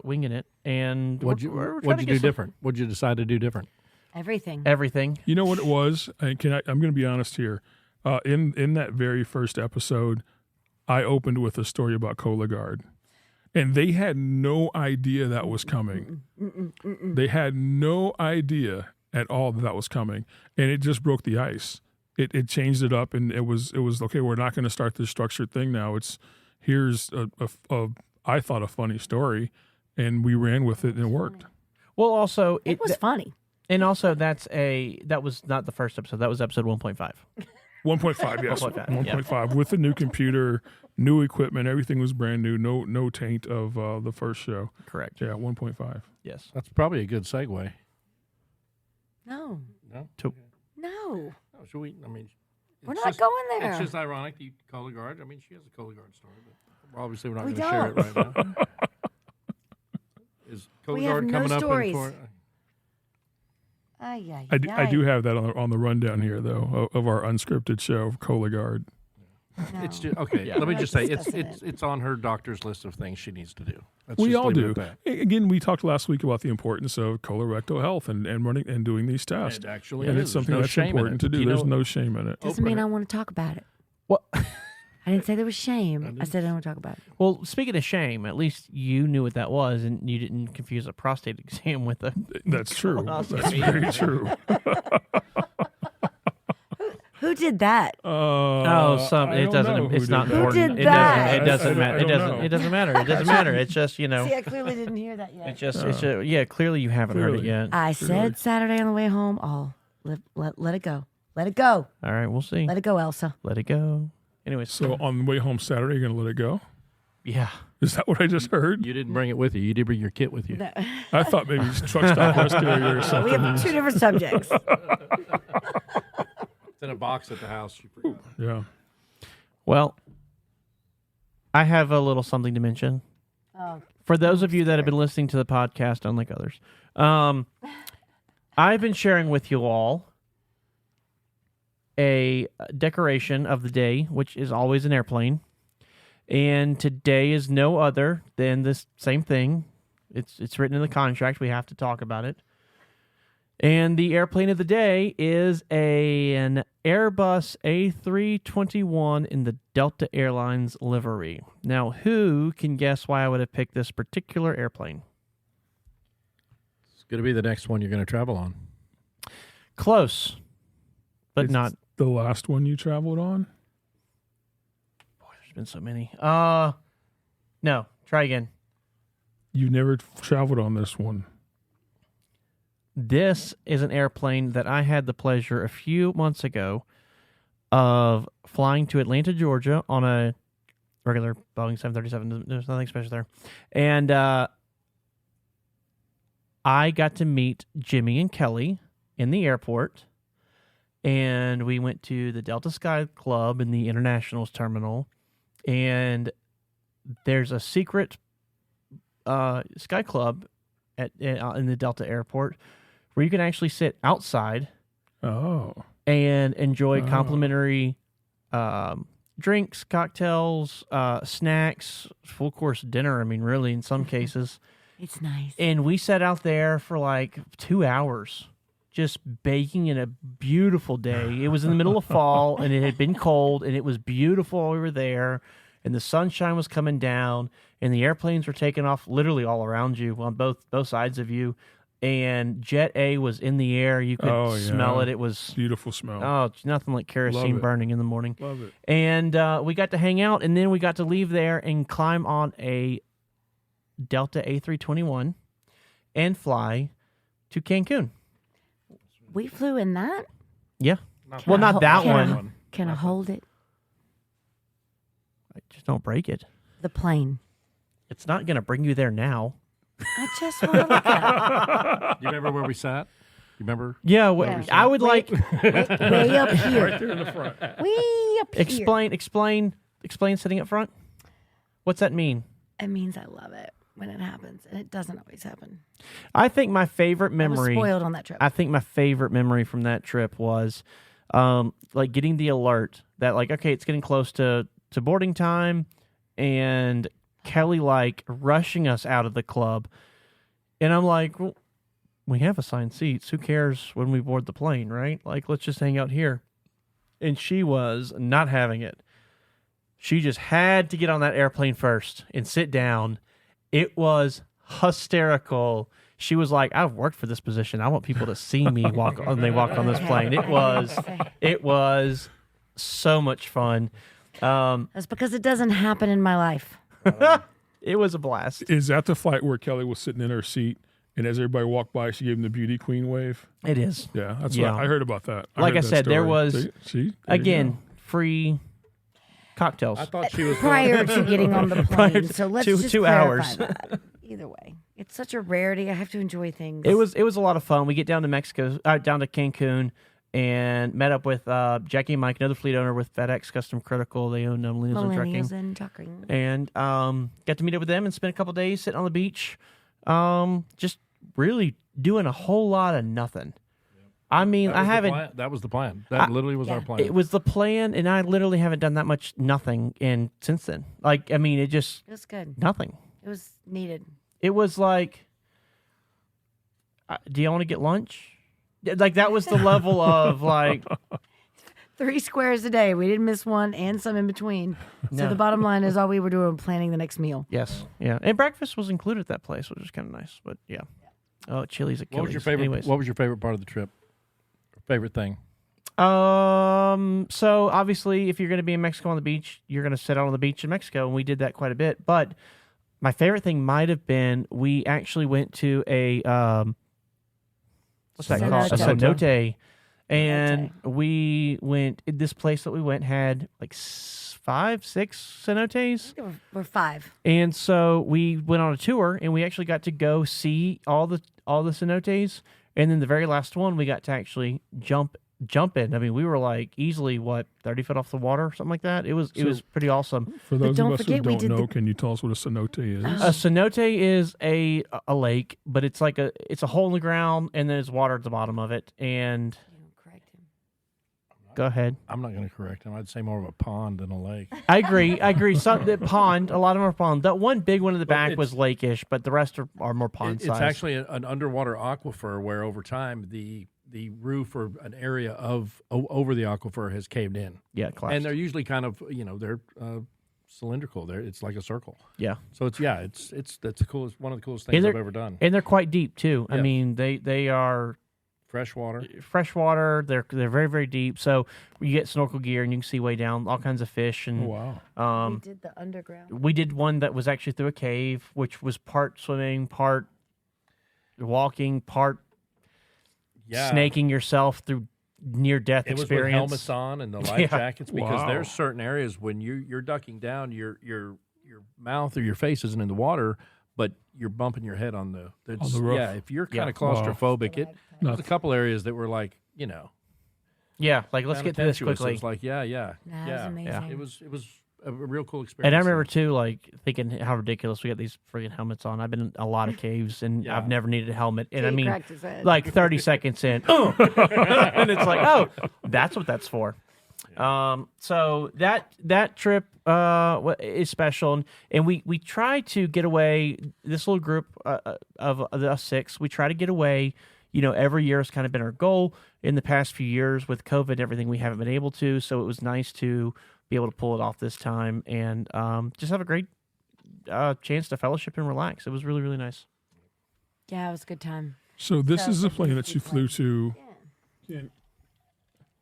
C: winging it. And
E: What'd
C: we're
E: you
C: trying to
E: do
C: get some-
E: different? What'd you decide to do different?
D: Everything.
C: Everything.
A: You know what it was? And I'm going to be honest here. In that very first episode, I opened with a story about Cologuard, and they had no idea that was coming. They had no idea at all that was coming, and it just broke the ice. It changed it up, and it was okay. We're not going to start this structured thing now. Here's I thought a funny story, and we ran with it, and it worked.
C: Well, also
D: It was funny.
C: and also that was not the first episode. That was episode 1.5.
A: 1.5, yes.
C: 1.5,
A: 1.5 with the new computer, new equipment. Everything was brand new. No taint of the first show.
C: Correct.
A: Yeah, 1.5.
C: Yes.
E: That's probably a good segue.
D: No.
E: No?
D: No.
E: Oh, should we? I mean,
D: We're
E: it's
D: not
E: just-
D: going there.
E: It's just ironic that you Cologuard. I mean, she has a Cologuard story, but obviously we're not
D: We
E: going to share it right now. Is
D: We have
E: Cologuard
D: no
E: coming up
D: stories.
E: in
A: I do have that on the rundown here, though, of our unscripted show, Cologuard.
E: It's just okay.
C: Yeah.
E: Let me
D: We're
E: just say
D: not
E: it's
D: discussing
E: it's on her doctor's list of things she needs to do. Let's
A: We
E: just
A: all
E: leave it
A: do.
E: at that.
A: Again, we talked last week about the importance of colorectal health and running and doing these tests.
E: It actually
A: And
E: is.
A: it's something
E: There's no
A: that's
E: shame in
A: important
E: it.
A: to do.
E: You
A: There's
E: know-
A: no shame in it.
D: Doesn't mean I want to talk about it.
C: Well,
D: I didn't say there was shame. I said I don't want to talk about it.
C: well, speaking of shame, at least you knew what that was, and you didn't confuse a prostate exam with a.
A: That's true. That's
C: Colonoscopy.
A: very true.
D: Who did that?
C: Oh,
A: I
C: it
A: don't know
C: doesn't.
A: who
C: It's
A: did
C: not
A: that.
C: important.
D: Who did
C: It
D: that?
C: doesn't. It doesn't
A: I
C: matter. It
A: don't
C: doesn't.
A: know.
C: It doesn't matter. It doesn't matter. It's just
D: See, I clearly didn't hear that yet.
C: It's just. Yeah. Clearly, you haven't heard it
A: Clearly.
C: yet.
D: I said Saturday on the way home. Oh, let it go. Let it go.
C: All right. We'll see.
D: Let it go, Elsa.
C: Let it go. Anyways.
A: So on the way home Saturday, you're going to let it go?
C: Yeah.
A: Is that what I just heard?
E: You didn't bring it with you. You did bring your kit with you.
D: No.
A: I thought maybe it's truck stop rest area or
D: We
A: something.
D: have two different subjects.
E: It's in a box at the house. You forgot.
A: Yeah.
C: Well, I have a little something to mention.
D: Oh,
C: For those of you that have been listening to the podcast, unlike others, I've been sharing with you all a decoration of the day, which is always an airplane. And today is no other than this same thing. It's written in the contract. We have to talk about it. And the airplane of the day is an Airbus A321 in the Delta Airlines livery. Now, who can guess why I would have picked this particular airplane?
E: It's going to be the next one you're going to travel on.
C: Close, but
A: It's
C: not.
A: the last one you traveled on?
C: There's been so many. No, try again.
A: You never traveled on this one.
C: This is an airplane that I had the pleasure a few months ago of flying to Atlanta, Georgia on a regular Boeing 737. There's nothing special there. And I got to meet Jimmy and Kelly in the airport. and we went to the Delta Sky Club in the Internationals terminal, and there's a secret Sky Club in the Delta airport where you can actually sit outside and enjoy complimentary drinks, cocktails, snacks, full course dinner. I mean, really, in some cases.
D: It's nice.
C: And we sat out there for like 2 hours just baking in a beautiful day. It was in the middle of fall, and it had been cold, and it was beautiful while we were there, and the sunshine was coming down, and the airplanes were taking off literally all around you on both sides of you. And Jet A was in the air. You could smell it. It was
A: beautiful smell.
C: Oh, it's nothing like kerosene burning in the morning.
A: Love it.
C: And we got to hang out, and then we got to leave there and climb on a Delta A321 and fly to Cancun.
D: We flew in that?
C: Yeah. Well, not that one.
D: Can I hold it?
C: Just don't break it.
D: The plane.
C: It's not going to bring you there now.
D: I just want to look at
E: You remember where we sat? You remember?
C: Yeah, I would like
D: it. Way up here.
A: Right there in the front.
D: Way up here.
C: explain sitting up front. What's that mean?
D: It means I love it when it happens, and it doesn't always happen.
C: I think my favorite memory.
D: I was spoiled on that trip.
C: I think my favorite memory from that trip was, like getting the alert that like, okay, it's getting close to boarding time, and Kelly like rushing us out of the club, and I'm like, well, we have assigned seats. Who cares when we board the plane, right? Like, let's just hang out here. And she was not having it. She just had to get on that airplane first and sit down. It was hysterical. She was like, I've worked for this position. I want people to see me walk on this plane. It was so much fun.
D: That's because it doesn't happen in my life.
C: It was a blast.
A: Is that the flight where Kelly was sitting in her seat, and as everybody walked by, she gave him the beauty queen wave?
C: It is.
A: Yeah, that's what I heard about that.
C: Like I said, there was,
A: there
C: again, free cocktails.
E: I thought she was
D: prior to getting on the plane. So let's just
C: two
D: clarify
C: hours.
D: that. Either way, it's such a rarity. I have to enjoy things.
C: It was a lot of fun. We get down to down to Cancun, and met up with Jackie and Mike, another fleet owner with FedEx Custom Critical. They own Millennials and Trucking. And got to meet up with them and spend a couple days sitting on the beach, just really doing a whole lot of nothing. I mean,
E: That was the plan. That literally was our plan.
C: It was the plan, and I literally haven't done that much nothing since then. Like, I mean, it
D: was good.
C: Nothing.
D: It was needed.
C: It was like, do you want to get lunch? Like, that was the level of like
D: 3 squares a day. We didn't miss one and some in between. So the bottom line is all we were doing was planning the next meal.
C: Yes. Yeah. And breakfast was included at that place, which was kind of nice. But yeah. Oh, Chili's Achilles.
E: What was your favorite?
C: Anyways.
E: What was your favorite part of the trip? Favorite thing?
C: So obviously, if you're going to be in Mexico on the beach, you're going to sit out on the beach in Mexico, and we did that quite a bit. But my favorite thing might have been we actually went to a what's that called? A cenote. And we went. This place that we went had like 5, 6 cenotes.
D: We're 5.
C: And so we went on a tour, and we actually got to go see all the cenotes. And then the very last one, we got to actually jump in. I mean, we were like easily 30 foot off the water or something like that. It was pretty awesome.
A: For those of us who don't know, can you tell us what a cenote is?
C: A cenote is a lake, but it's like it's a hole in the ground, and then there's water at the bottom of it. And
D: correct him.
C: Go ahead.
E: I'm not going to correct him. I'd say more of a pond than a lake.
C: I agree. The pond. A lot of them are pond. That one big one in the back was lake-ish, but the rest are more pond size.
E: It's actually an underwater aquifer where over time the roof or an area over the aquifer has caved in.
C: Yeah, collapsed.
E: And they're usually kind of they're cylindrical. It's like a circle.
C: Yeah.
E: So it's the coolest, one of the coolest things I've ever done.
C: And they're quite deep too.
E: Yeah.
C: I mean, they are
E: fresh water.
C: They're very, very deep. So you get snorkel gear and you can see way down, all kinds of fish. And
A: wow.
D: We did the underground.
C: We did one that was actually through a cave, which was part swimming, part walking, part snaking yourself through near-death experience.
E: It was with helmets on and the life jackets, because there's
A: Wow.
E: certain areas when you're ducking down, your mouth or your face isn't in the water, but you're bumping your head on the
A: roof.
E: Yeah, if you're kind of claustrophobic, there's a couple areas that were like,
C: Yeah, like let's get through this
E: It
C: quickly.
E: was like, yeah.
D: That was amazing.
E: It was a real cool experience.
C: And I remember too, like thinking how ridiculous we got these friggin' helmets on. I've been in a lot of caves, and
E: Yeah.
C: I've never needed a helmet. And I
D: He
C: mean,
D: cracked his head.
C: like 30 seconds in, and it's like, oh, that's what that's for. So that trip is special, and we try to get away. This little group of us 6, we try to get away. Every year has kind of been our goal. In the past few years with COVID and everything, we haven't been able to. So it was nice to be able to pull it off this time and just have a great chance to fellowship and relax. It was really, really nice.
D: Yeah, it was a good time.
A: So this
D: So
A: is the
D: it's a
A: plane that you
D: Disney
A: flew to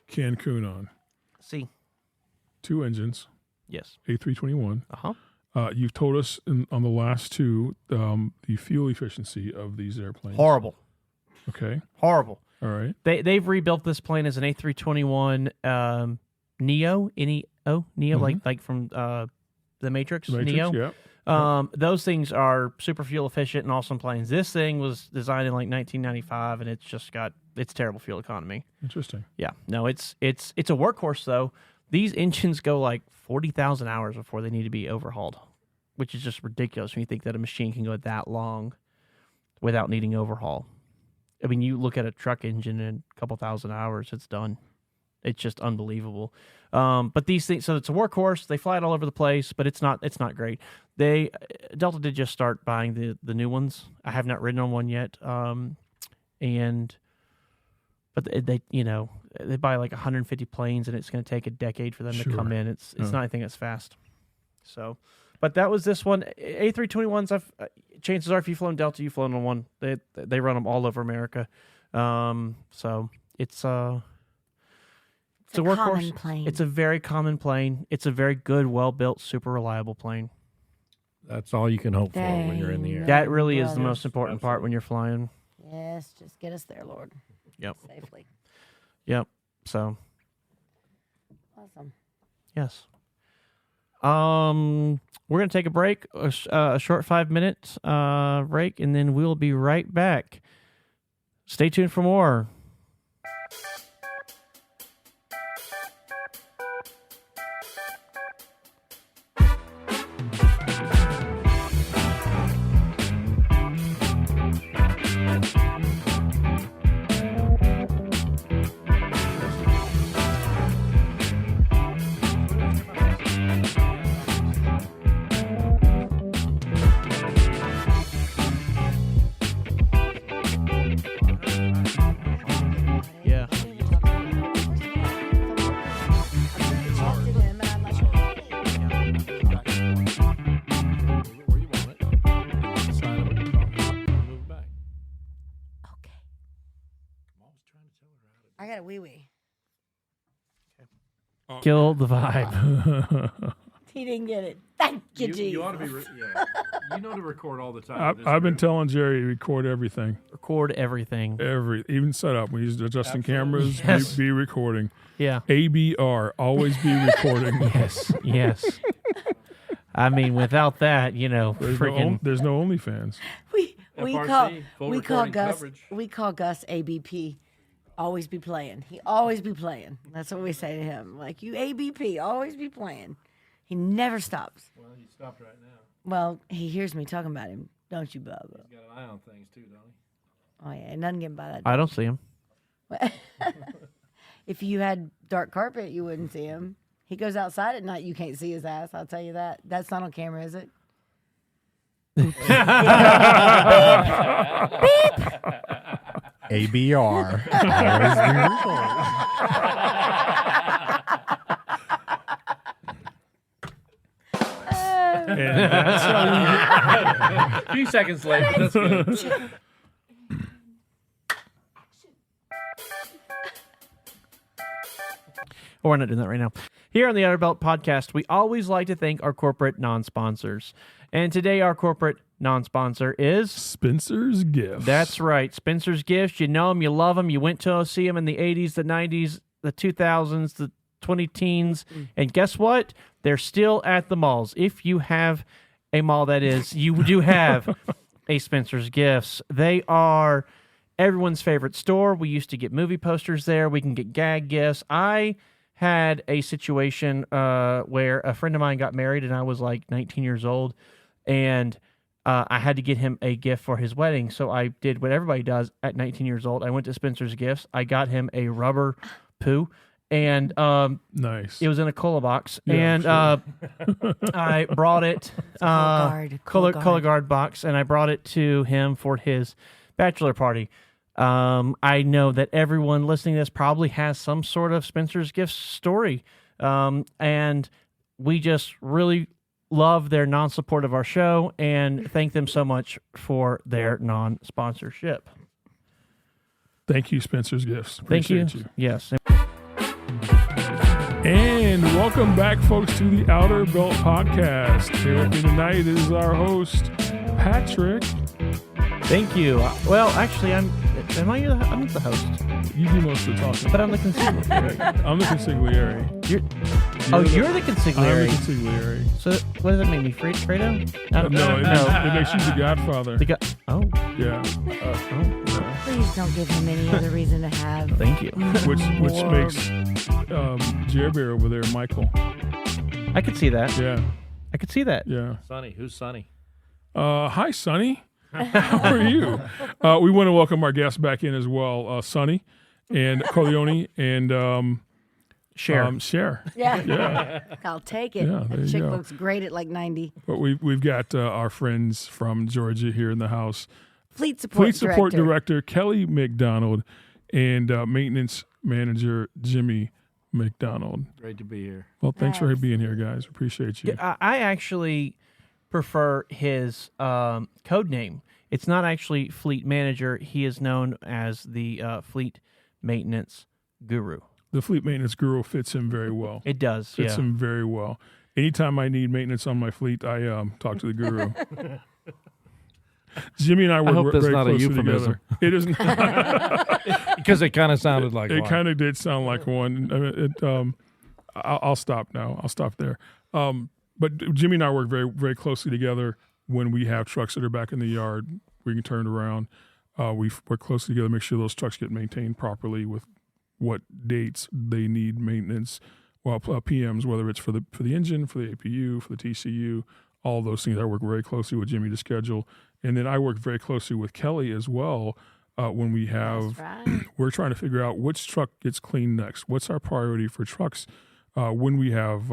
A: Cancun on.
C: See,
A: 2 engines,
C: yes,
A: A321. You've told us on the last 2 the fuel efficiency of these airplanes.
C: horrible,
A: Okay.
C: horrible.
A: All right.
C: They've rebuilt this plane as an A321 Neo, Neo, like from the Matrix, Neo.
A: Yeah.
C: Those things are super fuel efficient and awesome planes. This thing was designed in like 1995, and it's terrible fuel economy.
A: Interesting.
C: Yeah, no, it's a workhorse though. These engines go like 40,000 hours before they need to be overhauled, which is just ridiculous when you think that a machine can go that long without needing overhaul. I mean, you look at a truck engine in a couple thousand hours, it's done. It's just unbelievable. But these things, so it's a workhorse. They fly it all over the place, but it's not great. Delta did just start buying the new ones. I have not ridden on one yet. But they buy like 150 planes, and it's going to take a decade for them to come in. It's not anything that's fast. So, but that was this one. A321s. Chances are, if you've flown Delta, you've flown on one. They run them all over America. So it's a workhorse.
D: Common plane.
C: It's a very common plane. It's a very good, well built, super reliable plane.
E: That's all you can hope for when you're in the air.
C: That really is the
D: brothers.
C: most important part when you're flying.
D: Yes, just get us there, Lord.
C: Yep.
D: Safely.
C: Yep. So
D: Awesome.
C: yes. We're gonna take a break, a short 5-minute break, and then we'll be right back. Stay tuned for more. Yeah.
E: Where you want it. Decide on what you're talking about. Move it back.
D: Okay.
E: I'm always trying to tell her how to.
D: I got a wee wee.
C: Kill the vibe.
D: He didn't get it. Thank you, Jesus.
E: You ought to be. Yeah. You know to record all the time. with this
A: I've been
E: group.
A: telling Jerry to record everything.
C: Record everything.
A: Even setup. When he's adjusting
E: Absolutely.
A: cameras,
C: Yes.
A: be recording.
C: Yeah.
A: ABR, always be recording.
C: Yes. Yes. I mean, without that, freaking.
A: There's no OnlyFans.
D: We
E: FRC, full
D: call
E: recording
D: Gus
E: coverage.
D: we call Gus ABP. Always be playing. He always be playing. That's what we say to him. Like, you ABP, always be playing. He never stops.
E: Well, he stopped right now.
D: Well, he hears me talking about him, don't you, Bubba?
E: He's got an eye on things too, don't he?
D: Oh yeah, nothing getting by that.
C: I don't see him.
D: If you had dark carpet, you wouldn't see him. He goes outside at night, you can't see his ass. I'll tell you that. That's not on camera, is it?
B: ABR. Always be recording.
A: And that's how
E: A few seconds late, but that's good.
C: Oh, we're not doing that right now. Here on the Outer Belt Podcast, we always like to thank our corporate non-sponsors. And today our corporate non-sponsor is...
A: Spencer's Gifts.
C: That's right, Spencer's Gifts. You know them, you love them. You went to see them in the 80s, the 90s, the 2000s, the 20-teens. And guess what? They're still at the malls. If you have a mall, that is, you do have a Spencer's Gifts. They are everyone's favorite store. We used to get movie posters there. We can get gag gifts. I had a situation where a friend of mine got married, and I was like 19 years old, and I had to get him a gift for his wedding. So I did what everybody does at 19 years old. I went to Spencer's Gifts. I got him a rubber poo, and
A: Nice.
C: it was in a cola box,
A: Yeah,
C: and
A: sure.
C: I brought it color guard box, and I brought it to him for his bachelor party. I know that everyone listening to this probably has some sort of Spencer's Gifts story, and we just really love their non-support of our show and thank them so much for their non-sponsorship.
A: Thank you, Spencer's Gifts.
C: Thank you.
A: Appreciate you.
C: Yes.
A: And welcome back, folks, to the Outer Belt Podcast. Here with me tonight is our host, Patrick.
C: Thank you. Well, actually, I'm the host,
A: You do most of the talking.
C: but I'm the consigliere.
A: I'm the consigliere.
C: You're the
A: I'm the
C: consigliere.
A: consigliere.
C: So what does that make me, Fredo?
A: No, it makes you the Godfather.
C: Oh,
A: Yeah.
D: Please don't give him any other reason to have.
C: thank you.
A: Which makes Jer Bear over there, Michael.
C: I could see that.
A: Yeah.
C: I could see that.
A: Yeah.
E: Sonny, who's Sonny?
A: Hi, Sonny. How are you? We want to welcome our guests back in as well, Sonny and Corleone and
C: Share.
A: Cher.
D: Yeah.
A: Yeah.
D: I'll take it.
A: Yeah, there
D: That
A: you
D: chick
A: go.
D: looks great at like 90.
A: But we've got our friends from Georgia here in the house.
D: Fleet support
A: Director Kelly MacDonald and maintenance manager Jimmy MacDonald.
E: Great to be here.
A: Well, thanks for
D: Thanks.
A: being here, guys. Appreciate you.
C: I actually prefer his code name. It's not actually fleet manager. He is known as the fleet maintenance guru.
A: The fleet maintenance guru fits him very well.
C: It does.
A: Fits
C: Yeah.
A: him very well. Anytime I need maintenance on my fleet, I talk to the guru. Jimmy and I work
E: hope that's
A: very
E: not a
A: closely
E: euphemism.
A: together. It is not.
E: Because it kind of sounded like
A: It
E: one.
A: kind of did sound like one. I mean, I'll stop now. I'll stop there. But Jimmy and I work very, very closely together when we have trucks that are back in the yard. We can turn around. We work closely together, make sure those trucks get maintained properly with what dates they need maintenance. Well, PMs, whether it's for the engine, for the APU, for the TCU, all those things. I work very closely with Jimmy to schedule, and then I work very closely with Kelly as well. When we have,
D: That's right.
A: we're trying to figure out which truck gets cleaned next. What's our priority for trucks when we have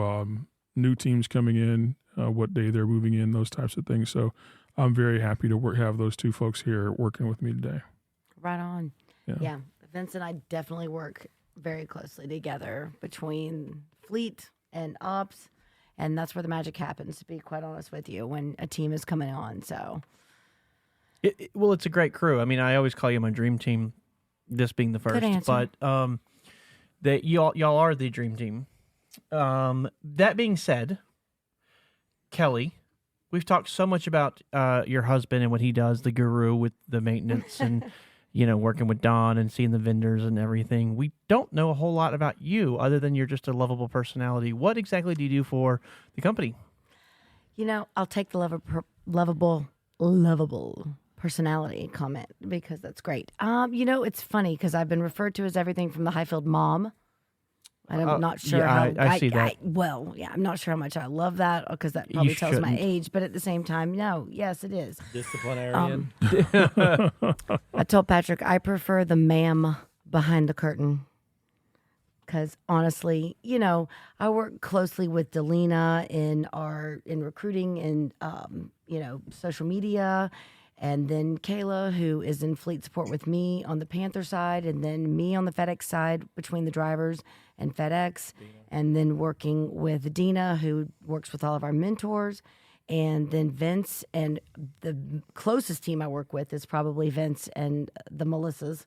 A: new teams coming in, what day they're moving in, those types of things. So I'm very happy to have those two folks here working with me today.
D: Right on.
A: Yeah.
D: Yeah. Vince and I definitely work very closely together between fleet and ops. And that's where the magic happens, to be quite honest with you, when a team is coming on. So,
C: Well, it's a great crew. I mean, I always call you my dream team. This being the first,
D: answer.
C: but that y'all are the dream team. That being said, Kelly, we've talked so much about your husband and what he does, the guru with the maintenance and working with Don and seeing the vendors and everything. We don't know a whole lot about you other than you're just a lovable personality. What exactly do you do for the company?
D: I'll take the lovable personality comment because that's great. It's funny because I've been referred to as everything from the Hyfield mom. And I'm not sure
C: yeah,
D: how
C: I see that.
D: I'm not sure how much I love that because that probably tells my
C: shouldn't.
D: age. But at the same time, yes, it is.
E: Disciplinarian.
D: I told Patrick I prefer the ma'am behind the curtain because honestly, I work closely with Delina in recruiting and social media, and then Kayla, who is in fleet support with me on the Panther side, and then me on the FedEx side between the drivers and FedEx, and then working with Dina, who works with all of our mentors, and then Vince. And the closest team I work with is probably Vince and the Melissas.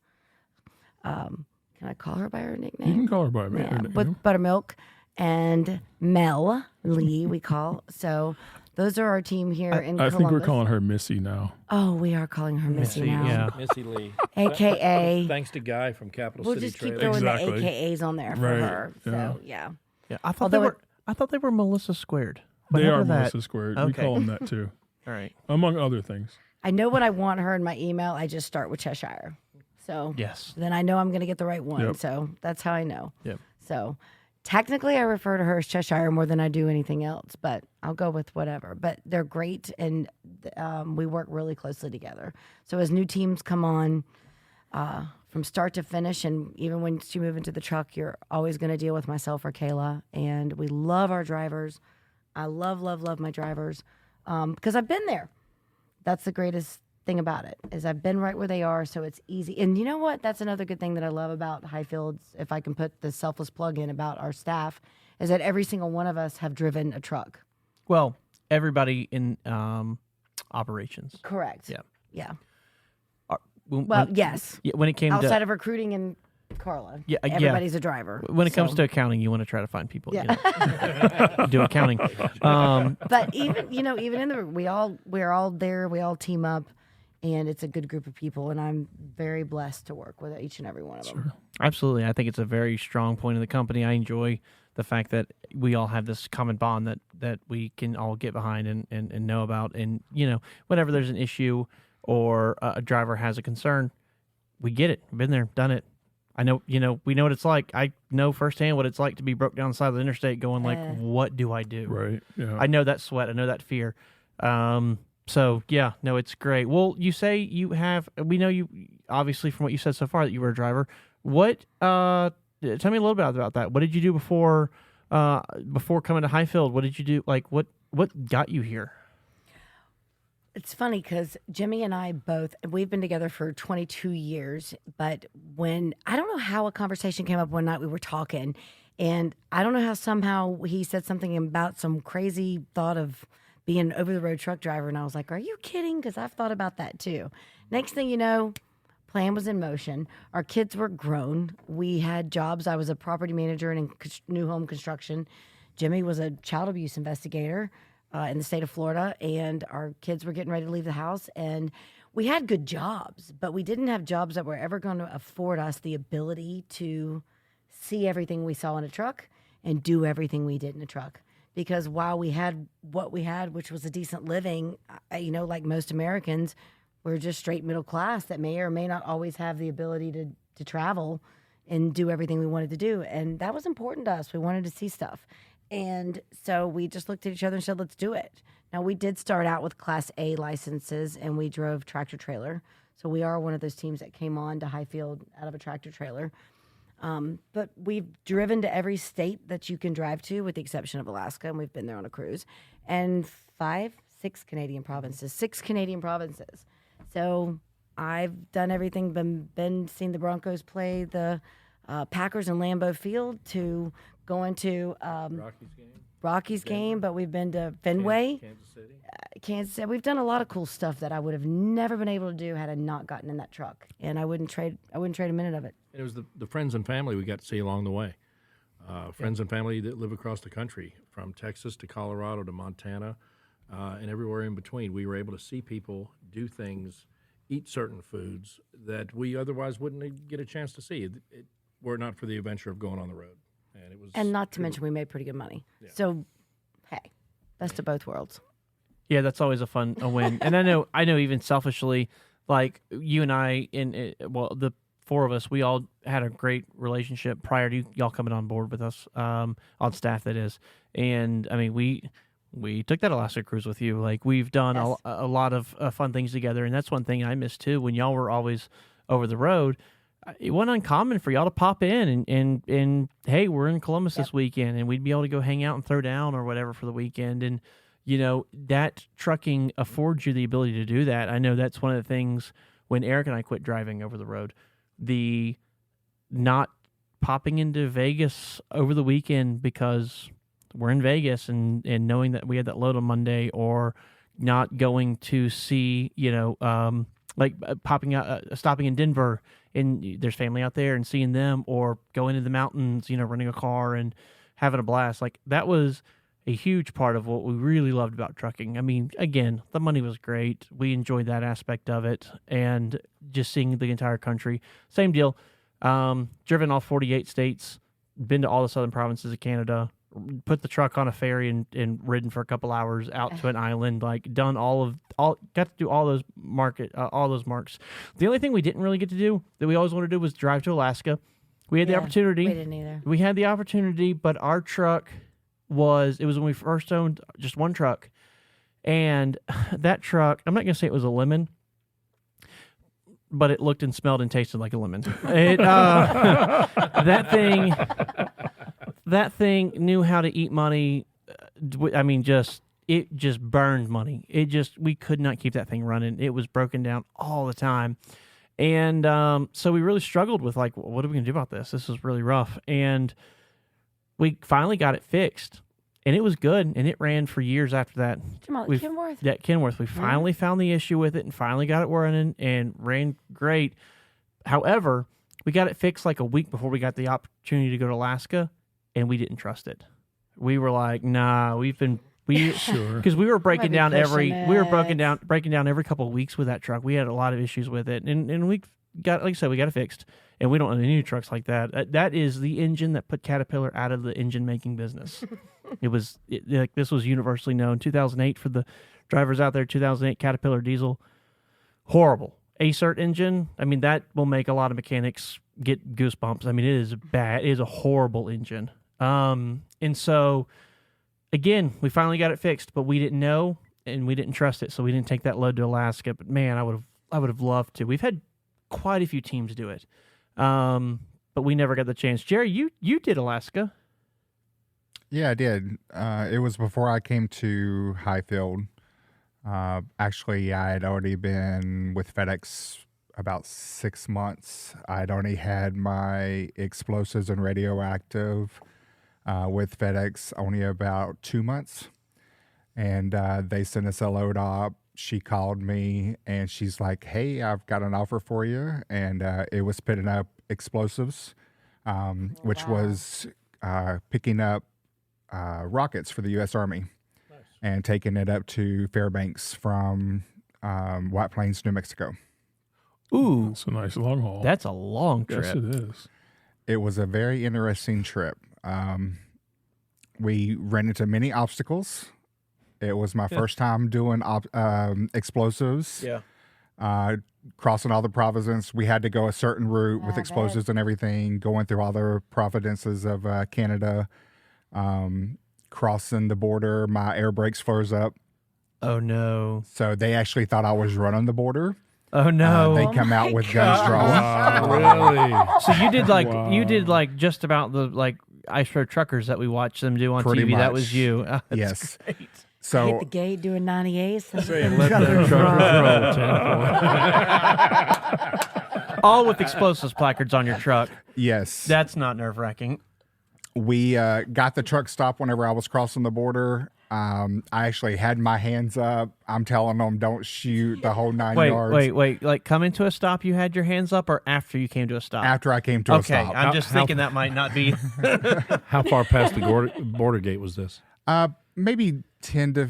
D: Can I call her by her nickname?
A: You can call her by me.
D: Yeah, with Buttermilk and Mel Lee, we call. So those are our team here in
A: I
D: Columbus.
A: think we're calling her Missy now.
D: Oh, we are calling her Missy now.
C: yeah.
E: Missy Lee.
D: AKA.
E: Thanks to Guy from Capital
D: We'll
E: City
D: just keep
E: Trailer.
D: throwing
A: Exactly.
D: the AKAs on there for
A: Right,
D: her.
A: yeah.
D: So, yeah.
C: Yeah, I thought
D: Although
C: they were Melissa squared.
A: They are
C: Whatever that-
A: Melissa Squared. We
C: Okay.
A: call them that too,
C: All right.
A: among other things.
D: I know what I want her in my email. I just start with Cheshire. So
C: Yes.
D: then I know I'm going to get the right one.
A: Yep.
D: So that's how I know.
C: Yep.
D: So technically, I refer to her as Cheshire more than I do anything else, but I'll go with whatever. But they're great, and we work really closely together. So as new teams come on, from start to finish, and even once you move into the truck, you're always going to deal with myself or Kayla, and we love our drivers. I love, love, love my drivers because I've been there. That's the greatest thing about it is I've been right where they are, so it's easy. And you know what? That's another good thing that I love about Hyfield, if I can put the selfless plug in about our staff, is that every single one of us have driven a truck.
C: Well, everybody in operations.
D: Correct.
C: Yeah.
D: Yeah.
C: Well,
D: yes.
C: when it came
D: Outside
C: to
D: of recruiting and Carla,
C: Yeah, yeah.
D: everybody's a driver.
C: when it comes
D: So-
C: to accounting, you want to try to find people.
D: Yeah.
C: Do accounting.
D: But even even in the we're all there. We all team up, and it's a good group of people. And I'm very blessed to work with each and every one of them.
C: Absolutely. I think it's a very strong point of the company. I enjoy the fact that we all have this common bond that we can all get behind and know about. And, whenever there's an issue or a driver has a concern, we get it. Been there, done it. I know, we know what it's like. I know firsthand what it's like to be broke down the side of the interstate going like, what do I do?
A: Right. Yeah.
C: I know that sweat. I know that fear. So yeah, no, it's great. Well, you say we know you, obviously from what you said so far that you were a driver. What, tell me a little bit about that. What did you do before coming to Hyfield? What did you do? Like what got you here?
D: It's funny because Jimmy and I we've been together for 22 years, but I don't know how a conversation came up one night we were talking, and I don't know how somehow he said something about some crazy thought of being an over-the-road truck driver, and I was like, are you kidding? Because I've thought about that too. Next thing you know, plan was in motion. Our kids were grown. We had jobs. I was a property manager in new home construction. Jimmy was a child abuse investigator in the state of Florida, and our kids were getting ready to leave the house, and we had good jobs, but we didn't have jobs that were ever going to afford us the ability to see everything we saw in a truck and do everything we did in a truck. Because while we had what we had, which was a decent living, like most Americans, we're just straight middle class that may or may not always have the ability to travel and do everything we wanted to do. And that was important to us. We wanted to see stuff. And so we just looked at each other and said, let's do it. Now, we did start out with Class A licenses, and we drove tractor trailer. So we are one of those teams that came on to Hyfield out of a tractor trailer. But we've driven to every state that you can drive to, with the exception of Alaska, and we've been there on a cruise. And 6 Canadian provinces. So I've done everything, been seeing the Broncos play the Packers in Lambeau Field, to going to Rockies game, but we've been to Fenway, Kansas City. We've done a lot of cool stuff that I would have never been able to do had I not gotten in that truck, and I wouldn't trade a minute of it.
E: It was the friends and family we got to see along the way. Friends and family that live across the country, from Texas to Colorado to Montana, and everywhere in between. We were able to see people do things, eat certain foods that we otherwise wouldn't get a chance to see were it not for the adventure of going on the road. And it was,
D: And not to mention, we made pretty good money.
E: Yeah.
D: So, hey, best of both worlds.
C: Yeah, that's always a win. And I know even selfishly, like you and I, the four of us, we all had a great relationship prior to y'all coming on board with us, on staff, that is. And I mean, we took that Alaska cruise with you. Like, we've done
D: Yes.
C: a lot of fun things together. And that's one thing I miss too. When y'all were always over the road, it wasn't uncommon for y'all to pop in and hey, we're in Columbus this weekend, and we'd be able to go hang out and throw down or whatever for the weekend. And that trucking affords you the ability to do that. I know that's one of the things when Eric and I quit driving over the road, the not popping into Vegas over the weekend because we're in Vegas, and knowing that we had that load on Monday, or not going to see, popping out, stopping in Denver, and there's family out there and seeing them, or going to the mountains, renting a car and having a blast. Like, that was a huge part of what we really loved about trucking. I mean, again, the money was great. We enjoyed that aspect of it, and just seeing the entire country. Same deal. Driven all 48 states, been to all the southern provinces of Canada, put the truck on a ferry and ridden for a couple hours out to an island, like done got to do all those marks. The only thing we didn't really get to do that we always wanted to do was drive to Alaska. We had the opportunity.
D: We didn't either.
C: We had the opportunity, but our truck it was when we first owned just one truck. And that truck, I'm not going to say it was a lemon, but it looked and smelled and tasted like a lemon. That thing knew how to eat money. I mean, it just burned money. We could not keep that thing running. It was broken down all the time. And so we really struggled with, like, what are we going to do about this? This is really rough. And we finally got it fixed. And it was good, and it ran for years after that.
D: Kenworth?
C: Yeah, Kenworth. We finally found the issue with it and finally got it running and ran great. However, we got it fixed like a week before we got the opportunity to go to Alaska, and we didn't trust it. We were like, nah, sure, because we were breaking down every couple of weeks with that truck. We had a lot of issues with it, and we got, like I said, we got it fixed. And we don't own any trucks like that. That is the engine that put Caterpillar out of the engine making business. This was universally known. 2008 for the drivers out there. 2008 Caterpillar diesel, horrible. Acert engine. I mean, that will make a lot of mechanics get goosebumps. I mean, it is bad. It is a horrible engine. And so, again, we finally got it fixed, but we didn't know and we didn't trust it, so we didn't take that load to Alaska. But man, I would have loved to. We've had quite a few teams do it. But we never got the chance. Jerry, you did Alaska.
B: Yeah, I did. It was before I came to Hyfield. Actually, I had already been with FedEx about 6 months. I'd already had my explosives and radioactive with FedEx only about 2 months. And they sent us a load up. She called me and she's like, hey, I've got an offer for you. And it was picking up explosives, which was picking up rockets for the U.S. Army. Nice. And taking it up to Fairbanks from White Plains, New Mexico.
C: Ooh.
A: It's a nice long haul.
C: That's a long trip.
A: Yes, it is.
B: It was a very interesting trip. We ran into many obstacles. It was my first time doing explosives.
C: Yeah.
B: Crossing all the provinces. We had to go a certain route with explosives and everything, going through all the provinces of Canada. Crossing the border, my air brakes froze up.
C: Oh, no.
B: So they actually thought I was running the border.
C: Oh, no.
B: They come out with guns drawn.
A: Really?
C: So you did like just about the like ice road truckers that we watch them do on
B: Pretty
C: TV. That
B: much.
C: was you. Oh, that's
B: Yes.
C: great.
B: So
D: Hit the gate doing 98s.
C: All with explosives placards on your truck.
B: yes,
C: That's not nerve wracking.
B: we got the truck stopped whenever I was crossing the border. I actually had my hands up. I'm telling them, don't shoot, the whole 9 yards.
C: Wait. Like come into a stop, you had your hands up, or after you came to a stop?
B: After I came to a stop.
C: I'm just thinking that might not be.
E: How far past the border gate was this?
B: Maybe 10 to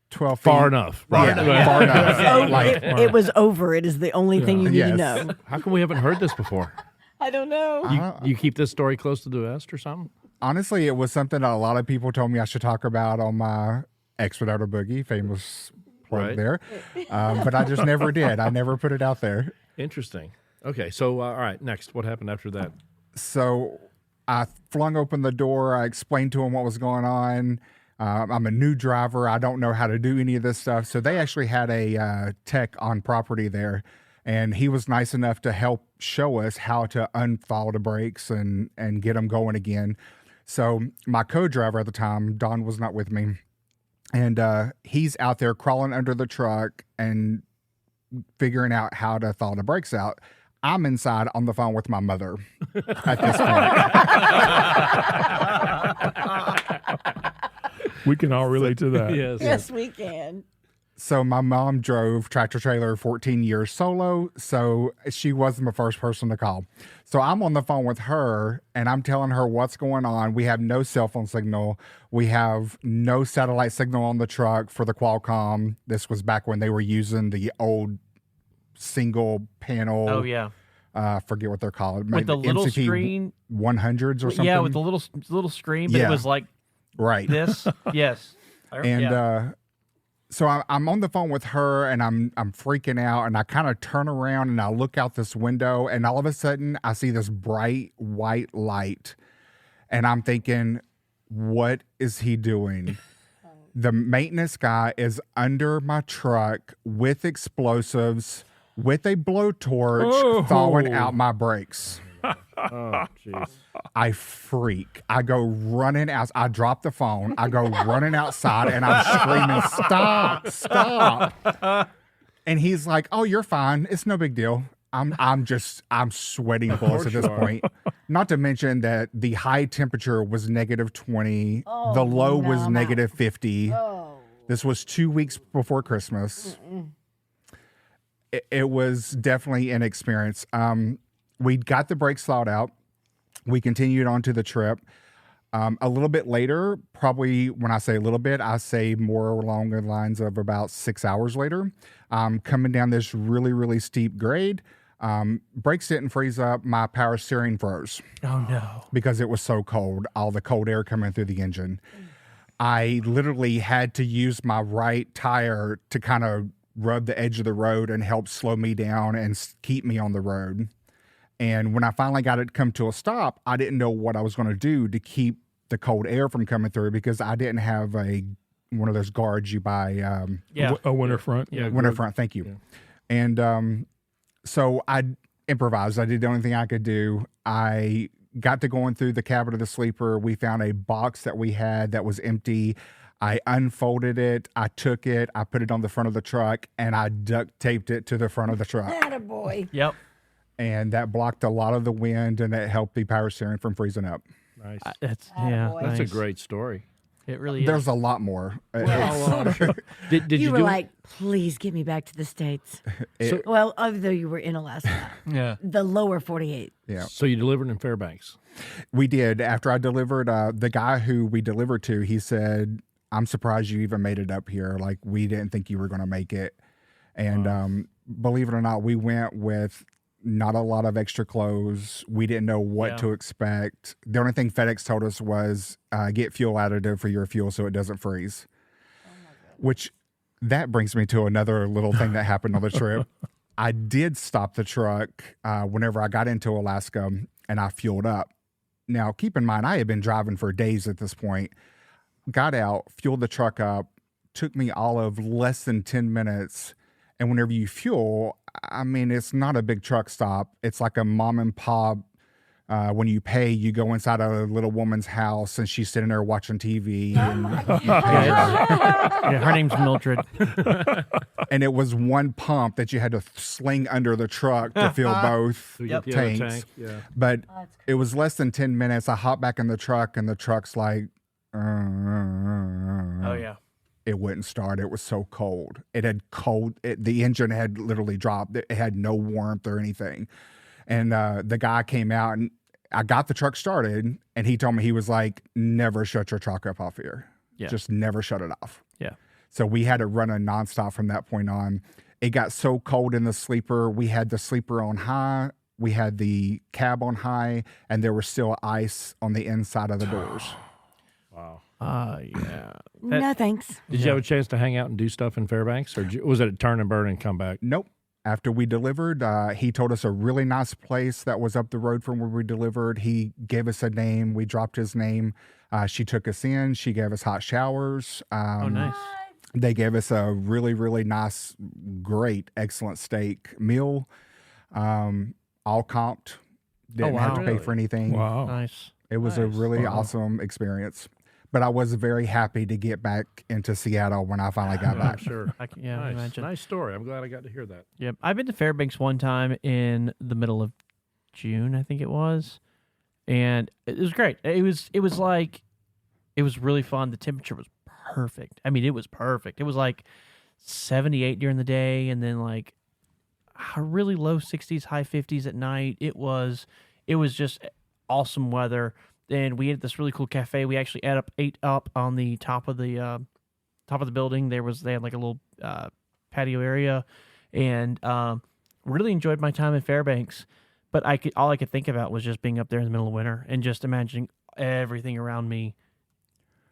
B: 12 feet.
E: Far enough.
B: Far enough. Like,
D: It was over. It is the only thing you need to
B: Yes.
D: know.
E: How come we haven't heard this before?
D: I don't know.
E: You keep this story close to the vest or something?
B: honestly, it was something that a lot of people told me I should talk about on my Expediter Boogie, famous plug
E: Right.
B: there. But I just never did. I never put it out there.
E: Interesting. Okay, so all right, next, what happened after that?
B: So I flung open the door. I explained to him what was going on. I'm a new driver. I don't know how to do any of this stuff. So they actually had a tech on property there, and he was nice enough to help show us how to unfall the brakes and get them going again. So my co-driver at the time, Don, was not with me, and he's out there crawling under the truck and figuring out how to thaw the brakes out. I'm inside on the phone with my mother at this point.
A: We can all relate to that.
E: Yes.
D: we can.
B: So my mom drove tractor trailer 14 years solo, so she wasn't the first person to call. So I'm on the phone with her, and I'm telling her what's going on. We have no cell phone signal. We have no satellite signal on the truck for the Qualcomm. This was back when they were using the old single panel.
C: Oh yeah,
B: forget what they're called.
C: with the little
B: MCT
C: screen.
B: 100s or something.
C: Yeah, with the little screen, but
B: Yeah.
C: it was like
B: Right.
C: this. Yes.
B: And so I'm on the phone with her, and I'm freaking out, and I kind of turn around and I look out this window, and all of a sudden I see this bright white light, and I'm thinking, what is he doing? The maintenance guy is under my truck with explosives, with a blowtorch, thawing out my brakes.
E: Oh, jeez.
B: I freak. I go running out. I drop the phone. I go running outside, and I'm screaming, "Stop! Stop!" And he's like, "Oh, you're fine. It's no big deal." I'm sweating bullets at this point. Not to mention that the high temperature was -20. The low was -50. This was 2 weeks before Christmas. It was definitely an experience. We got the brakes thawed out. We continued on to the trip. A little bit later, probably when I say a little bit, I say more along the lines of about 6 hours later, coming down this really, really steep grade. Brakes didn't freeze up. My power steering froze.
C: Oh, no.
B: Because it was so cold, all the cold air coming through the engine. I literally had to use my right tire to kind of rub the edge of the road and help slow me down and keep me on the road. And when I finally got it to come to a stop, I didn't know what I was going to do to keep the cold air from coming through because I didn't have one of those guards you buy.
A: A winter front.
E: Yeah,
B: winter front. Thank you. Yeah. And so I improvised. I did the only thing I could do. I got to going through the cabin of the sleeper. We found a box that we had that was empty. I unfolded it. I took it. I put it on the front of the truck, and I duct taped it to the front of the truck.
D: Attaboy.
C: Yep.
B: And that blocked a lot of the wind, and it helped the power steering from freezing up.
E: Nice.
C: That's
D: Attaboy.
E: That's a
C: nice.
E: great story.
C: It really is.
B: There's a lot more.
E: Did
D: You
E: you
D: were
E: do
D: like, please get me back to the States.
B: It-
D: Well, although you were in Alaska,
C: yeah.
D: the lower 48.
B: Yeah,
E: So you delivered in Fairbanks.
B: we did. After I delivered, the guy who we delivered to, he said, "I'm surprised you even made it up here. Like, we didn't think you were going to make it." And believe it or not, we went with not a lot of extra clothes. We didn't know what to expect. The only thing FedEx told us was get fuel additive for your fuel so it doesn't freeze. Which that brings me to another little thing that happened on the trip. I did stop the truck whenever I got into Alaska, and I fueled up. Now, keep in mind, I had been driving for days at this point. Got out, fueled the truck up, took me all of less than 10 minutes. And whenever you fuel, I mean, it's not a big truck stop. It's like a mom and pop. When you pay, you go inside a little woman's house, and she's sitting there watching TV. And you pay her.
C: Yeah, her name's Mildred.
B: And it was one pump that you had to sling under the truck to fill both
E: So you get the other
B: tanks.
E: tank. Yeah.
B: But it was less than 10 minutes. I hopped back in the truck, and the truck's like,
C: Oh, yeah.
B: it wouldn't start. It was so cold. It had cold. The engine had literally dropped. It had no warmth or anything. And the guy came out, and I got the truck started, and he told me, he was like, never shut your truck up off here.
C: Yeah.
B: Just never shut it off.
C: Yeah.
B: So we had to run a nonstop from that point on. It got so cold in the sleeper. We had the sleeper on high. We had the cab on high, and there was still ice on the inside of the doors.
E: Wow.
C: Yeah.
D: No, thanks.
E: Did you have a chance to hang out and do stuff in Fairbanks, or was it a turn and burn and come back?
B: Nope. After we delivered, he told us a really nice place that was up the road from where we delivered. He gave us a name. We dropped his name. She took us in. She gave us hot showers.
C: Oh, nice.
B: They gave us a really, really nice, great, excellent steak meal. All comped. Didn't have to pay for anything.
A: Wow.
C: Nice.
B: It was a really awesome experience. But I was very happy to get back into Seattle when I finally got
E: I'm
B: back.
E: sure.
C: I can, yeah, I
E: Nice.
C: imagine.
E: Nice story. I'm glad I got to hear that.
C: Yep. I've been to Fairbanks one time in the middle of June, I think it was. And it was great. It was really fun. The temperature was perfect. I mean, it was perfect. It was like 78 during the day, and then like a really low 60s, high 50s at night. It was just awesome weather. And we ate this really cool cafe. We actually ate up on the top of the building. They had like a little patio area, and really enjoyed my time in Fairbanks. But all I could think about was just being up there in the middle of winter and just imagining everything around me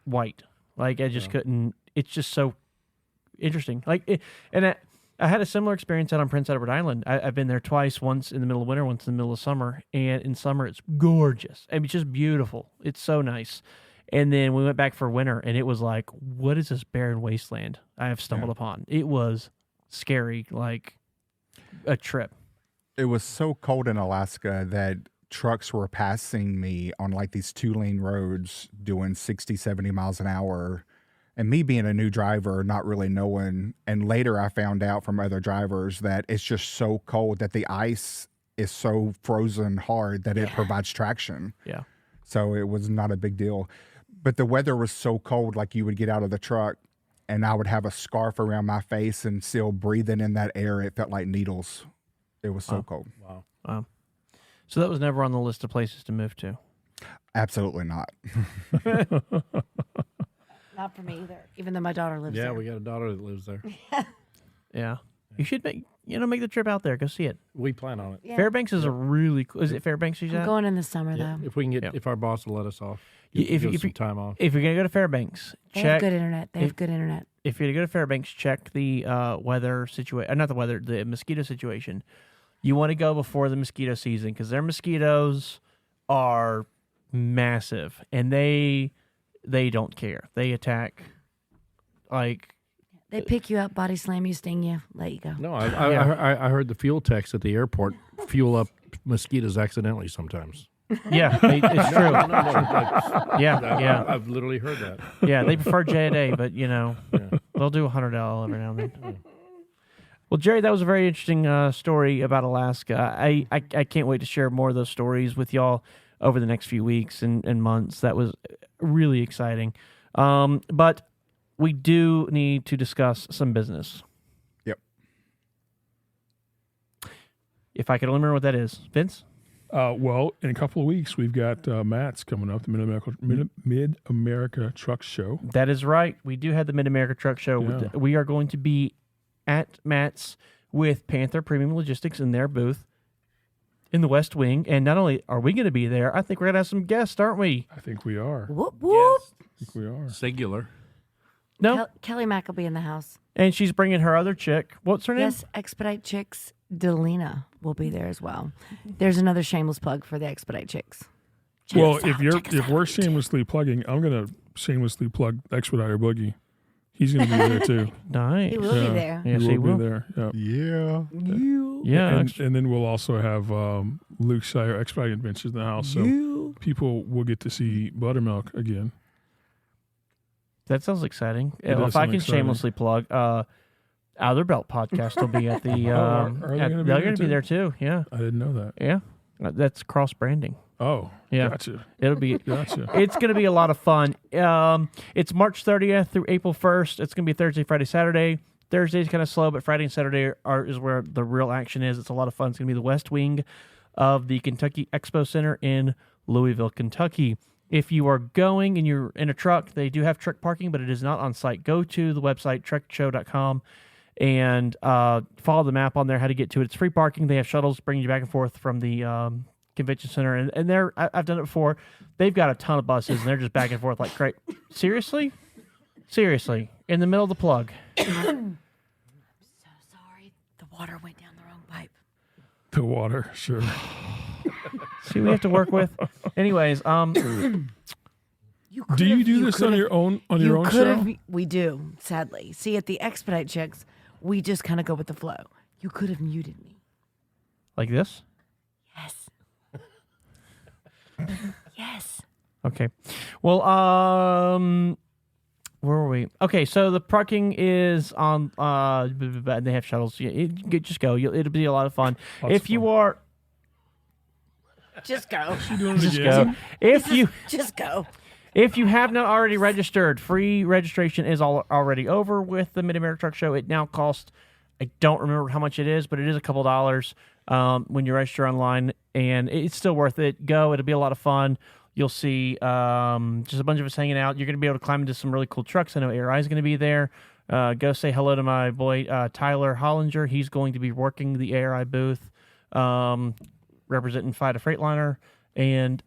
C: white. Like I just couldn't. It's just so interesting. I had a similar experience out on Prince Edward Island. I've been there twice, once in the middle of winter, once in the middle of summer. And in summer, it's gorgeous. I mean, it's just beautiful. It's so nice. And then we went back for winter, and it was like, what is this barren wasteland I have stumbled upon? It was scary, like a trip.
B: It was so cold in Alaska that trucks were passing me on like these 2-lane roads doing 60, 70 miles an hour. And me being a new driver, not really knowing, and later I found out from other drivers that it's just so cold that the ice is so frozen hard that it provides traction.
C: Yeah.
B: So it was not a big deal. But the weather was so cold, like you would get out of the truck and I would have a scarf around my face and still breathing in that air. It felt like needles. It was so cold.
C: Wow. So that was never on the list of places to move to.
B: Absolutely not.
D: Not for me either. Even though my daughter lives there.
E: Yeah, we got a daughter that lives there.
C: Yeah. You should make the trip out there. Go see it.
E: We plan on it.
D: Yeah.
C: Fairbanks is a really cool. Is it Fairbanks she's
D: I'm
C: at?
D: going in the summer though.
E: If we can get, if our boss will let us off,
C: If
E: give us
C: you-
E: some time off.
C: If you're gonna go to Fairbanks,
D: They have
C: check.
D: good internet. They have good internet.
C: If you're gonna go to Fairbanks, check the weather situation. Not the weather, the mosquito situation. You want to go before the mosquito season because their mosquitoes are massive and they don't care. They attack like.
D: They pick you up, body slam you, sting you, let you go.
E: No, I heard the fuel techs at the airport fuel up mosquitoes accidentally sometimes.
C: Yeah, it's true. Yeah.
E: I've literally heard that.
C: Yeah, they prefer J a day, but they'll do $100 every now and then. Well, Jerry, that was a very interesting story about Alaska. I can't wait to share more of those stories with y'all over the next few weeks and months. That was really exciting. But we do need to discuss some business.
B: Yep.
C: If I could remember what that is. Vince?
A: Well, in a couple of weeks, we've got Matt's coming up, the Mid-America Truck Show.
C: That is right. We do have the Mid-America Truck Show.
A: Yeah.
C: We are going to be at Matt's with Panther Premium Logistics in their booth in the West Wing. And not only are we going to be there, I think we're going to have some guests, aren't we?
A: I think we are.
D: Whoop whoop.
A: I think we are.
E: Singular.
C: No?
D: Kelly Mac will be in the house.
C: And she's bringing her other chick. What's her name?
D: Yes, Expedite Chicks Delina will be there as well. There's another shameless plug for the Expedite Chicks. Check
A: Well,
D: us out, check us
A: if we're
D: out.
A: shamelessly plugging, I'm going to shamelessly plug Expediter Boogie. He's going to be there too.
C: Nice.
D: He will be there.
C: Yes,
A: he
C: he
A: will
C: will.
A: be there. Yep.
B: Yeah.
C: Yeah.
A: And then we'll also have Luke Shire Expedite Adventures in the house. So people will get to see Buttermilk again.
C: That sounds exciting.
A: It does
C: If I
A: sound
C: can
A: exciting.
C: shamelessly plug, Other Belt podcast will be at the.
A: Are they gonna be
C: they're
A: there
C: going to be
A: too?
C: there too. Yeah.
A: I didn't know that.
C: Yeah. That's cross branding.
A: Oh,
C: Yeah.
A: gotcha.
C: It'll be.
A: Gotcha.
C: It's going to be a lot of fun. It's March 30th through April 1st. It's going to be Thursday, Friday, Saturday. Thursday's kind of slow, but Friday and Saturday is where the real action is. It's a lot of fun. It's going to be the West Wing of the Kentucky Expo Center in Louisville, Kentucky. If you are going and you're in a truck, they do have truck parking, but it is not on site. Go to the website, truckshow.com, and follow the map on there, how to get to it. It's free parking. They have shuttles bringing you back and forth from the convention center. And they're, I've done it before. They've got a ton of buses, and they're just back and forth like, great. Seriously? Seriously. In the middle of the plug.
D: So sorry. The water went down the wrong pipe.
A: The water, sure.
C: See, we have to work with. Anyways,
A: Do you do this on your own show?
D: We do, sadly. See, at the Expedite Chicks, we just kind of go with the flow. You could have muted me.
C: like this?
D: Yes. Yes.
C: Okay. Well, where were we? Okay, so the parking is on. They have shuttles. Yeah, just go. It'll be a lot of fun. If you are,
D: Just go.
C: just go.
D: Just go.
C: If you have not already registered, free registration is already over with the Mid-America Truck Show. It now costs, I don't remember how much it is, but it is a couple dollars when you register online, and it's still worth it. Go. It'll be a lot of fun. You'll see just a bunch of us hanging out. You're going to be able to climb into some really cool trucks. I know ARI is going to be there. Go say hello to my boy Tyler Hollinger. He's going to be working the ARI booth, representing FIDA Freightliner. And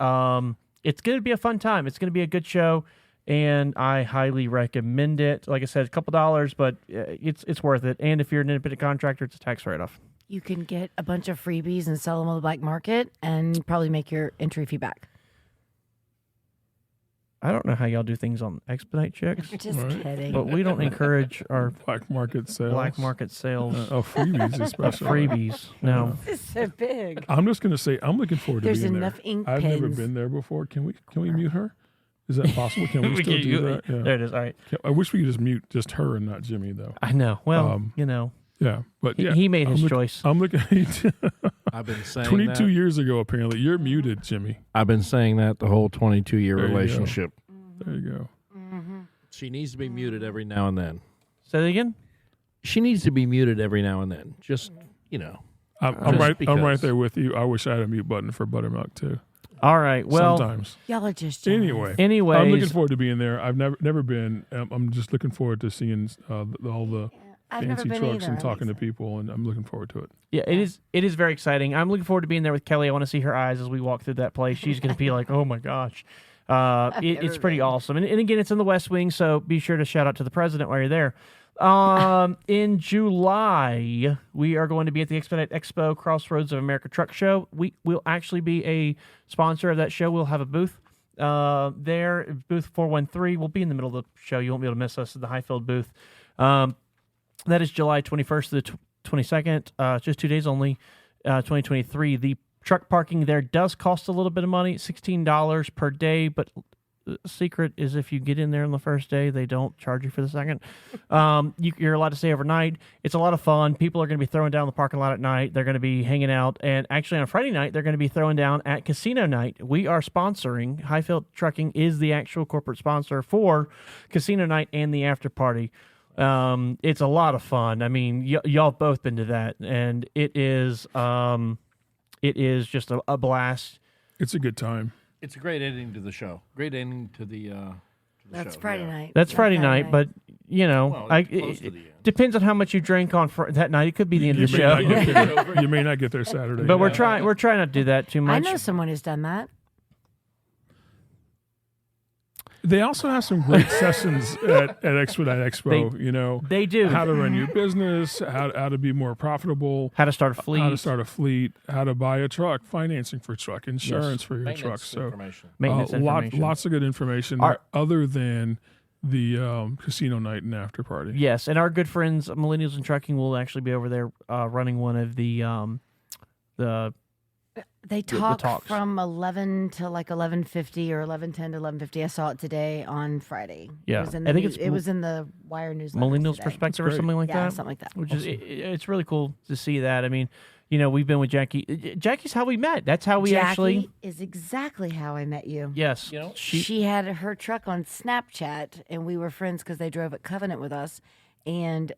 C: it's going to be a fun time. It's going to be a good show. and I highly recommend it. Like I said, a couple dollars, but it's worth it. And if you're an independent contractor, it's a tax write-off.
D: You can get a bunch of freebies and sell them on the black market and probably make your entry fee back.
C: I don't know how y'all do things on expedite checks,
D: Just kidding.
C: but we don't encourage our
A: Black market sales.
C: black market sales
A: Freebies especially.
C: freebies. No.
D: This is so big.
A: I'm just going to say, I'm looking forward to
D: There's
A: being
D: enough
A: there.
D: ink
A: I've never
D: pens.
A: been there before. Can we mute her? Is that possible? Can we still do that? Yeah.
C: There it is. All right.
A: I wish we could just mute just her and not Jimmy, though.
C: I know. Well,
A: Yeah, but yeah,
C: he made
A: I'm
C: his
A: look-
C: choice.
A: I'm looking.
E: I've been saying
A: 22
E: that.
A: years ago, apparently, you're muted, Jimmy.
E: I've been saying that the whole 22-year
A: There you go.
E: relationship.
A: There you go.
E: She needs to be muted every now and then.
C: Say that again.
E: She needs to be muted every now and then. Just,
A: I'm
E: Just
A: right.
E: because.
A: I'm right there with you. I wish I had a mute button for buttermilk too.
C: All right. Well,
A: Sometimes.
D: Y'all are just jealous.
A: Anyway,
C: anyways,
A: I'm looking forward to being there. I've never been. I'm just looking forward to seeing all the
D: I've never
A: fancy
D: been
A: trucks
D: either.
A: and talking to people, and I'm looking forward to it.
C: yeah, it is very exciting. I'm looking forward to being there with Kelly. I want to see her eyes as we walk through that place. She's going to be like, "Oh my gosh." It's pretty awesome. And again, it's in the West Wing, so be sure to shout out to the president while you're there. In July, we are going to be at the Expedite Expo Crossroads of America Truck Show. We will actually be a sponsor of that show. We'll have a booth there, booth 413. We'll be in the middle of the show. You won't be able to miss us at the Hyfield booth. That is July 21st to the 22nd, just 2 days only, 2023. The truck parking there does cost a little bit of money, $16 per day, but the secret is if you get in there on the first day, they don't charge you for the second. You're allowed to stay overnight. It's a lot of fun. People are going to be throwing down the parking lot at night. They're going to be hanging out. And actually on Friday night, they're going to be throwing down at Casino Night. We are sponsoring. Hyfield Trucking is the actual corporate sponsor for Casino Night and the after party. It's a lot of fun. I mean, y'all have both been to that, and it is just a blast.
A: It's a good time.
E: it's a great ending to the show. Great ending to the show.
D: That's Friday
E: yeah.
D: night.
C: That's
D: Yeah,
C: Friday night, but you know,
E: Well, it's close to the end.
C: depends on how much you drink on that night. It could be the end of the show.
A: You may not get there Saturday.
C: But we're trying not to do that too
D: I
C: much.
D: know someone who's done that.
A: They also have some great sessions at Expedite Expo.
C: They do.
A: How to run your business, how to be more profitable,
C: How to start a fleet.
A: how to start a fleet, how to buy a truck, financing for a truck, insurance for your truck. So
E: information.
C: Maintenance information.
A: lots of good information there, other than the casino night and after party.
C: Yes, and our good friends Millennials in Trucking will actually be over there running one of the
D: They talk
C: talks.
D: from 11 to like 11:50 or 11:10 to 11:50. I saw it today on Friday.
C: Yeah.
D: it was in the
C: I think
D: news-
C: it's
D: it was in the Wire newsletter.
C: Millennials
D: today.
C: Perspective or
A: great.
C: something like
D: Yeah,
C: that.
D: something like that.
C: Which is it's really cool to see that. I mean, we've been with Jackie. Jackie's how we met. That's how we
D: Jackie
C: actually.
D: is exactly how I met you.
C: Yes,
D: She had her truck on Snapchat, and we were friends because they drove at Covenant with us. And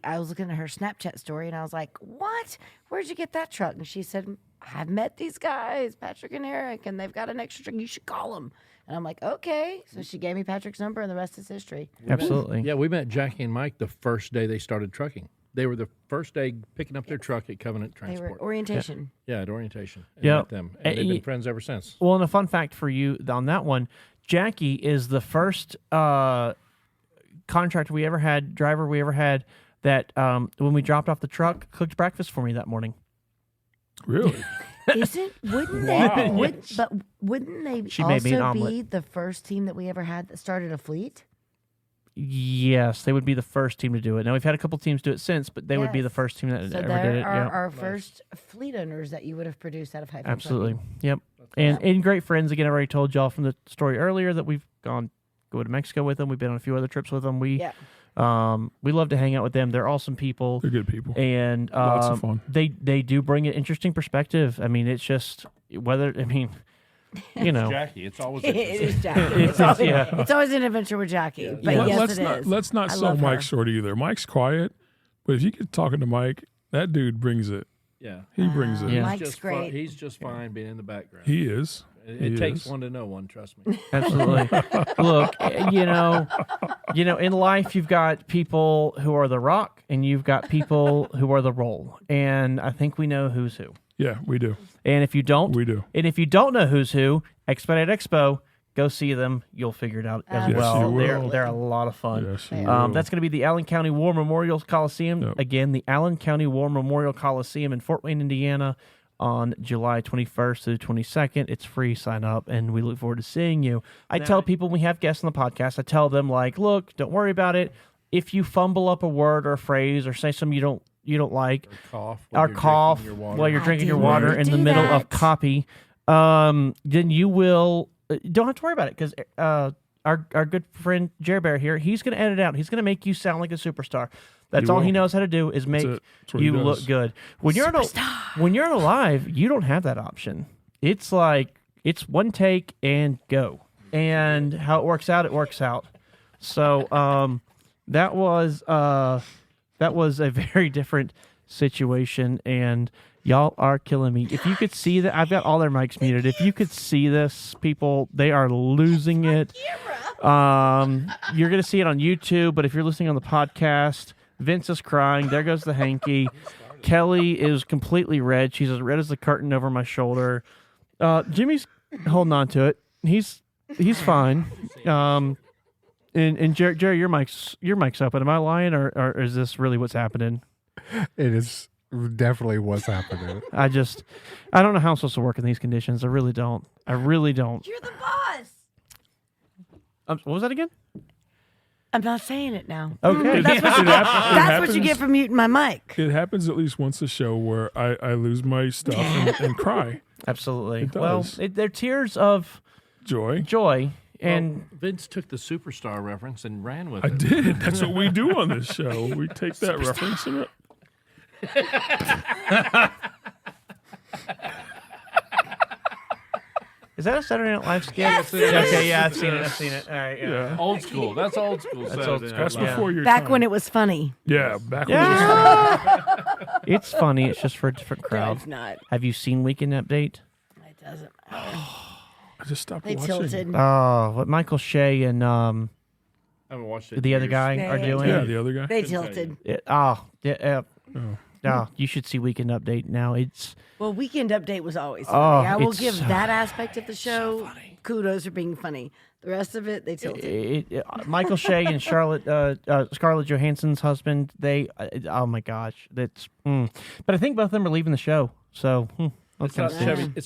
D: I was looking at her Snapchat story, and I was like, "What? Where'd you get that truck?" And she said, "I've met these guys, Patrick and Eric, and they've got an extra truck. You should call them." And I'm like, "Okay." So she gave me Patrick's number, and the rest is history.
C: absolutely.
E: Yeah, we met Jackie and Mike the first day they started trucking. They were the first day picking up their truck at Covenant
D: They were
E: Transport.
D: orientation.
E: Yeah, at orientation. And
C: Yep.
E: met them. And they've been friends ever since.
C: Well, and a fun fact for you on that one, Jackie is the first contractor driver we ever had that when we dropped off the truck, cooked breakfast for me that morning.
A: Really?
D: Wouldn't
A: Wow.
D: they? Wouldn't they
C: She made me an
D: also be
C: omelet.
D: the first team that we ever had that started a fleet?
C: Yes, they would be the first team to do it. Now we've had a couple teams do it since, but they would be the
D: Yes.
C: first team that
D: So
C: ever
D: there
C: did it.
D: are
C: Yeah,
D: our first fleet owners that you would have produced out of Hyfield.
C: absolutely. Yep. And great friends. Again, I already told y'all from the story earlier that we've go to Mexico with them. We've been on a few other trips with them. We love to hang out with them. They're awesome people.
A: They're good people.
C: And
A: Lots of fun.
C: They do bring an interesting perspective. I mean, it's just
E: Jackie, it's always
D: It
E: interesting.
D: is Jackie. It's always an adventure with Jackie. But yes,
A: let's
D: it
A: not
D: is.
A: let's not
D: I
A: sell
D: love
A: Mike
D: her.
A: short either. Mike's quiet, but if you get talking to Mike, that dude brings it.
E: Yeah.
A: He brings it.
C: Yeah.
D: Mike's
E: Just
D: great.
E: He's just fine being in the background.
A: He is.
E: It
A: He
E: takes
A: is.
E: one to know one, trust me.
C: Absolutely. Look, in life, you've got people who are the rock and you've got people who are the roll. And I think we know who's who.
A: Yeah, we do.
C: And if you don't,
A: We do.
C: And if you don't know who's who, Expedite Expo, Go see them. You'll figure it out as
A: Yes,
C: well.
A: you
C: They're
A: will.
C: they're a lot of fun.
A: Yes, you will.
C: That's going to be the Allen County War Memorial Coliseum.
A: Yep.
C: Again, the Allen County War Memorial Coliseum in Fort Wayne, Indiana, on July 21st to the 22nd. It's free. Sign up, and we look forward to seeing you. I tell people when we have guests on the podcast, I tell them, like, look, don't worry about it. If you fumble up a word or a phrase or say something you don't like, or cough while you're drinking your water in the middle of copy, then you will don't have to worry about it, because our good friend Jerry Bear here, he's going to edit it out. He's going to make you sound like a superstar. That's all he knows how to do, is make you look good. When you're on a live, you don't have that option. It's like it's one take and go, and how it works out, it works out. So that was a very different situation, and y'all are killing me. If you could see that, I've got all their mics muted. If you could see this, people, they are losing it. You're gonna see it on YouTube, but if you're listening on the podcast, Vince is crying. There goes the hanky. Kelly is completely red. She's as red as the curtain over my shoulder. Jimmy's holding on to it. He's fine. And Jerry, your mic's open. Am I lying, or is this really what's happening?
B: It is definitely what's happening.
C: I don't know how I'm supposed to work in these conditions. I really don't.
D: You're the boss.
C: What was that again?
D: I'm not saying it now.
C: Okay.
D: That's what you get for muting my mic.
A: It happens at least once a show where I lose my stuff and cry.
C: Absolutely.
A: It
C: Well,
A: does.
C: they're tears of
A: Joy.
C: and
E: Vince took the superstar reference and ran with
A: I
E: it.
A: did. That's what we do on this show. We take that reference and
C: is that a Saturday Night Live skit?
E: Yes, it is.
C: Okay, yeah, I've seen it. All right, yeah.
E: Old school. That's old school.
A: that's
C: Yeah.
A: before your
D: Back
A: time.
D: when it was funny.
A: Yeah, back when
C: Yeah. It's funny. It's just for a different crowd.
D: It's not.
C: Have you seen Weekend Update?
D: It doesn't matter.
A: I just stopped
D: They
A: watching.
D: tilted.
C: Oh, what Michael Shea and
E: I haven't watched it.
C: the other
E: in
C: guy
E: years.
C: are doing.
A: Yeah, the other guy.
D: They tilted.
C: You should see Weekend Update now. It's
D: Well, Weekend Update was always funny. I will
C: it's
D: give
C: so
D: that aspect of the show kudos for being funny. The rest of it, they tilted.
C: Michael Shea and Scarlett Johansson's husband. They, oh my gosh, that's. But I think both of them are leaving the show. So
E: It's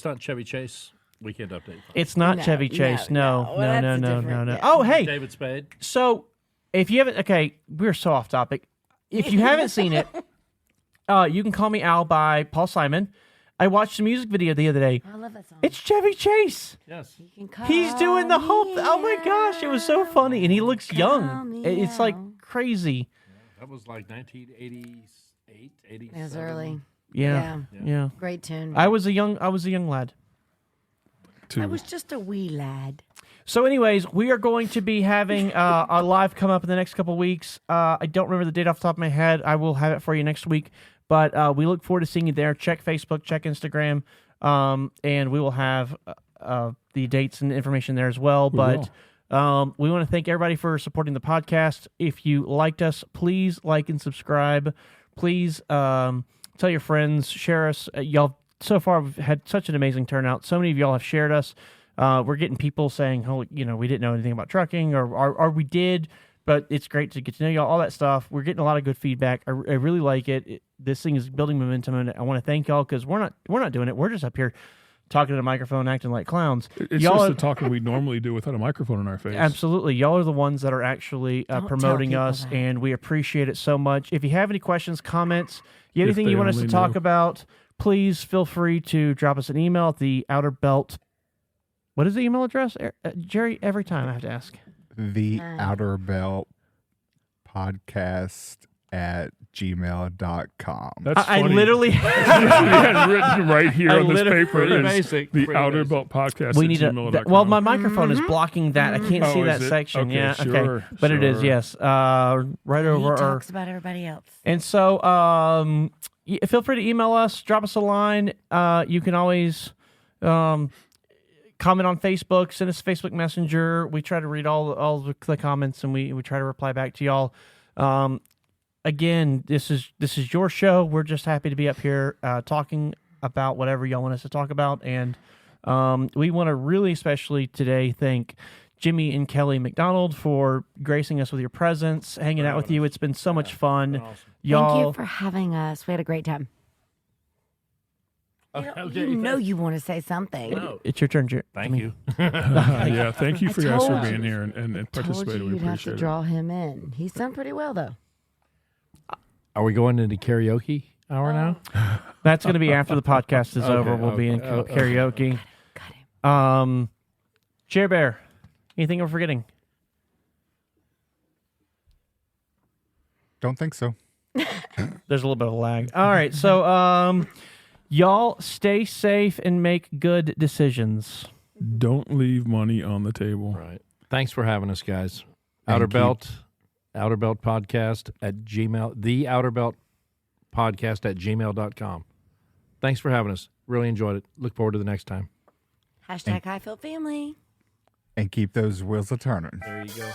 E: not Chevy Chase Weekend Update.
C: it's not
D: No,
C: Chevy Chase.
D: no.
C: No.
D: Well, that's a different- yeah.
C: Oh, hey.
E: David Spade.
C: So if you haven't, okay, we're so off topic. If you haven't seen it, you can call me Al by Paul Simon. I watched the music video the other day.
D: I love that song.
C: It's Chevy Chase.
E: Yes.
D: You can call
C: He's doing the whole.
D: me
C: Oh my gosh, it was so funny, and he looks
D: Call
C: young.
D: me
C: It's like
D: Al.
C: crazy.
E: That was like 1988, 87.
D: It was early.
C: Yeah.
D: Great tune.
C: I was a young lad.
D: I was just a wee lad.
C: So, anyways, we are going to be having a live come up in the next couple weeks. I don't remember the date off the top of my head. I will have it for you next week. But we look forward to seeing you there. Check Facebook, check Instagram, and we will have the dates and information there as well. We want to thank everybody for supporting the podcast. If you liked us, please like and subscribe. Please tell your friends, share us. Y'all, so far, we've had such an amazing turnout. So many of y'all have shared us. We're getting people saying, "Oh, we didn't know anything about trucking," or we did, but it's great to get to know y'all. All that stuff. We're getting a lot of good feedback. I really like it. This thing is building momentum, and I want to thank y'all because we're not doing it. We're just up here talking to the microphone, acting like clowns.
A: It's
C: y'all
A: just
C: are,
A: the talking we normally do without a microphone in our face.
C: absolutely, y'all are the ones that are actually
D: Don't
C: promoting
D: tell people
C: us,
D: that.
C: and we appreciate it so much. If you have any questions, comments, anything
A: they
C: you want us to
A: only
C: talk
A: knew.
C: about, please feel free to drop us an email at the Outer Belt. What is the email address, Jerry? Every time I have to ask.
B: The Outer Belt Podcast at gmail.com.
A: That's
C: I
A: funny.
C: literally.
A: We had written right here
C: I
A: on this
C: literally-
A: paper
E: Pretty
A: is
E: basic,
A: the
E: pretty
A: Outer
E: basic.
A: Belt Podcast
C: We
A: at
C: need
A: gmail.com.
C: well, my microphone is blocking that. I can't see
A: Oh,
C: that
A: is it?
C: section.
A: Okay,
C: Yeah,
A: sure,
C: okay, but it is
A: sure.
C: yes. Right
D: He
C: over. Our,
D: talks about everybody else.
C: and so, feel free to email us, drop us a line. You can always comment on Facebook, send us a Facebook Messenger. We try to read all the comments, and we try to reply back to y'all. Again, this is your show. We're just happy to be up here talking about whatever y'all want us to talk about, and We want to really especially today thank Jimmy and Kelly MacDonald for gracing us with your presence, hanging out with you. It's been so much fun.
E: Awesome.
C: Y'all,
D: Thank you for having us. We had a great time. You know you want to say something.
E: No.
C: it's your turn, Jer.
E: Thank you.
A: Yeah, thank you
D: I
A: for guys for
D: told
A: being
D: you.
A: here and
D: Told
A: participating.
D: you
A: We
D: you'd have to
A: appreciate it.
D: draw him in. He's done pretty well, though.
E: Are we going into karaoke hour now?
C: That's going to be after the podcast is over. We'll be in karaoke.
D: Got him.
C: Chair Bear, anything we're forgetting?
B: Don't think so.
C: There's a little bit of lag. All right, so y'all stay safe and make good decisions.
A: Don't leave money on the table.
E: Right. Thanks for having us, guys.
B: Thank you.
E: Outer Belt Podcast at Gmail, the Outer Belt Podcast at gmail.com. Thanks for having us. Really enjoyed it. Look forward to the next time.
D: Hashtag Hyfield family.
B: And keep those wheels a turning.
E: There you go.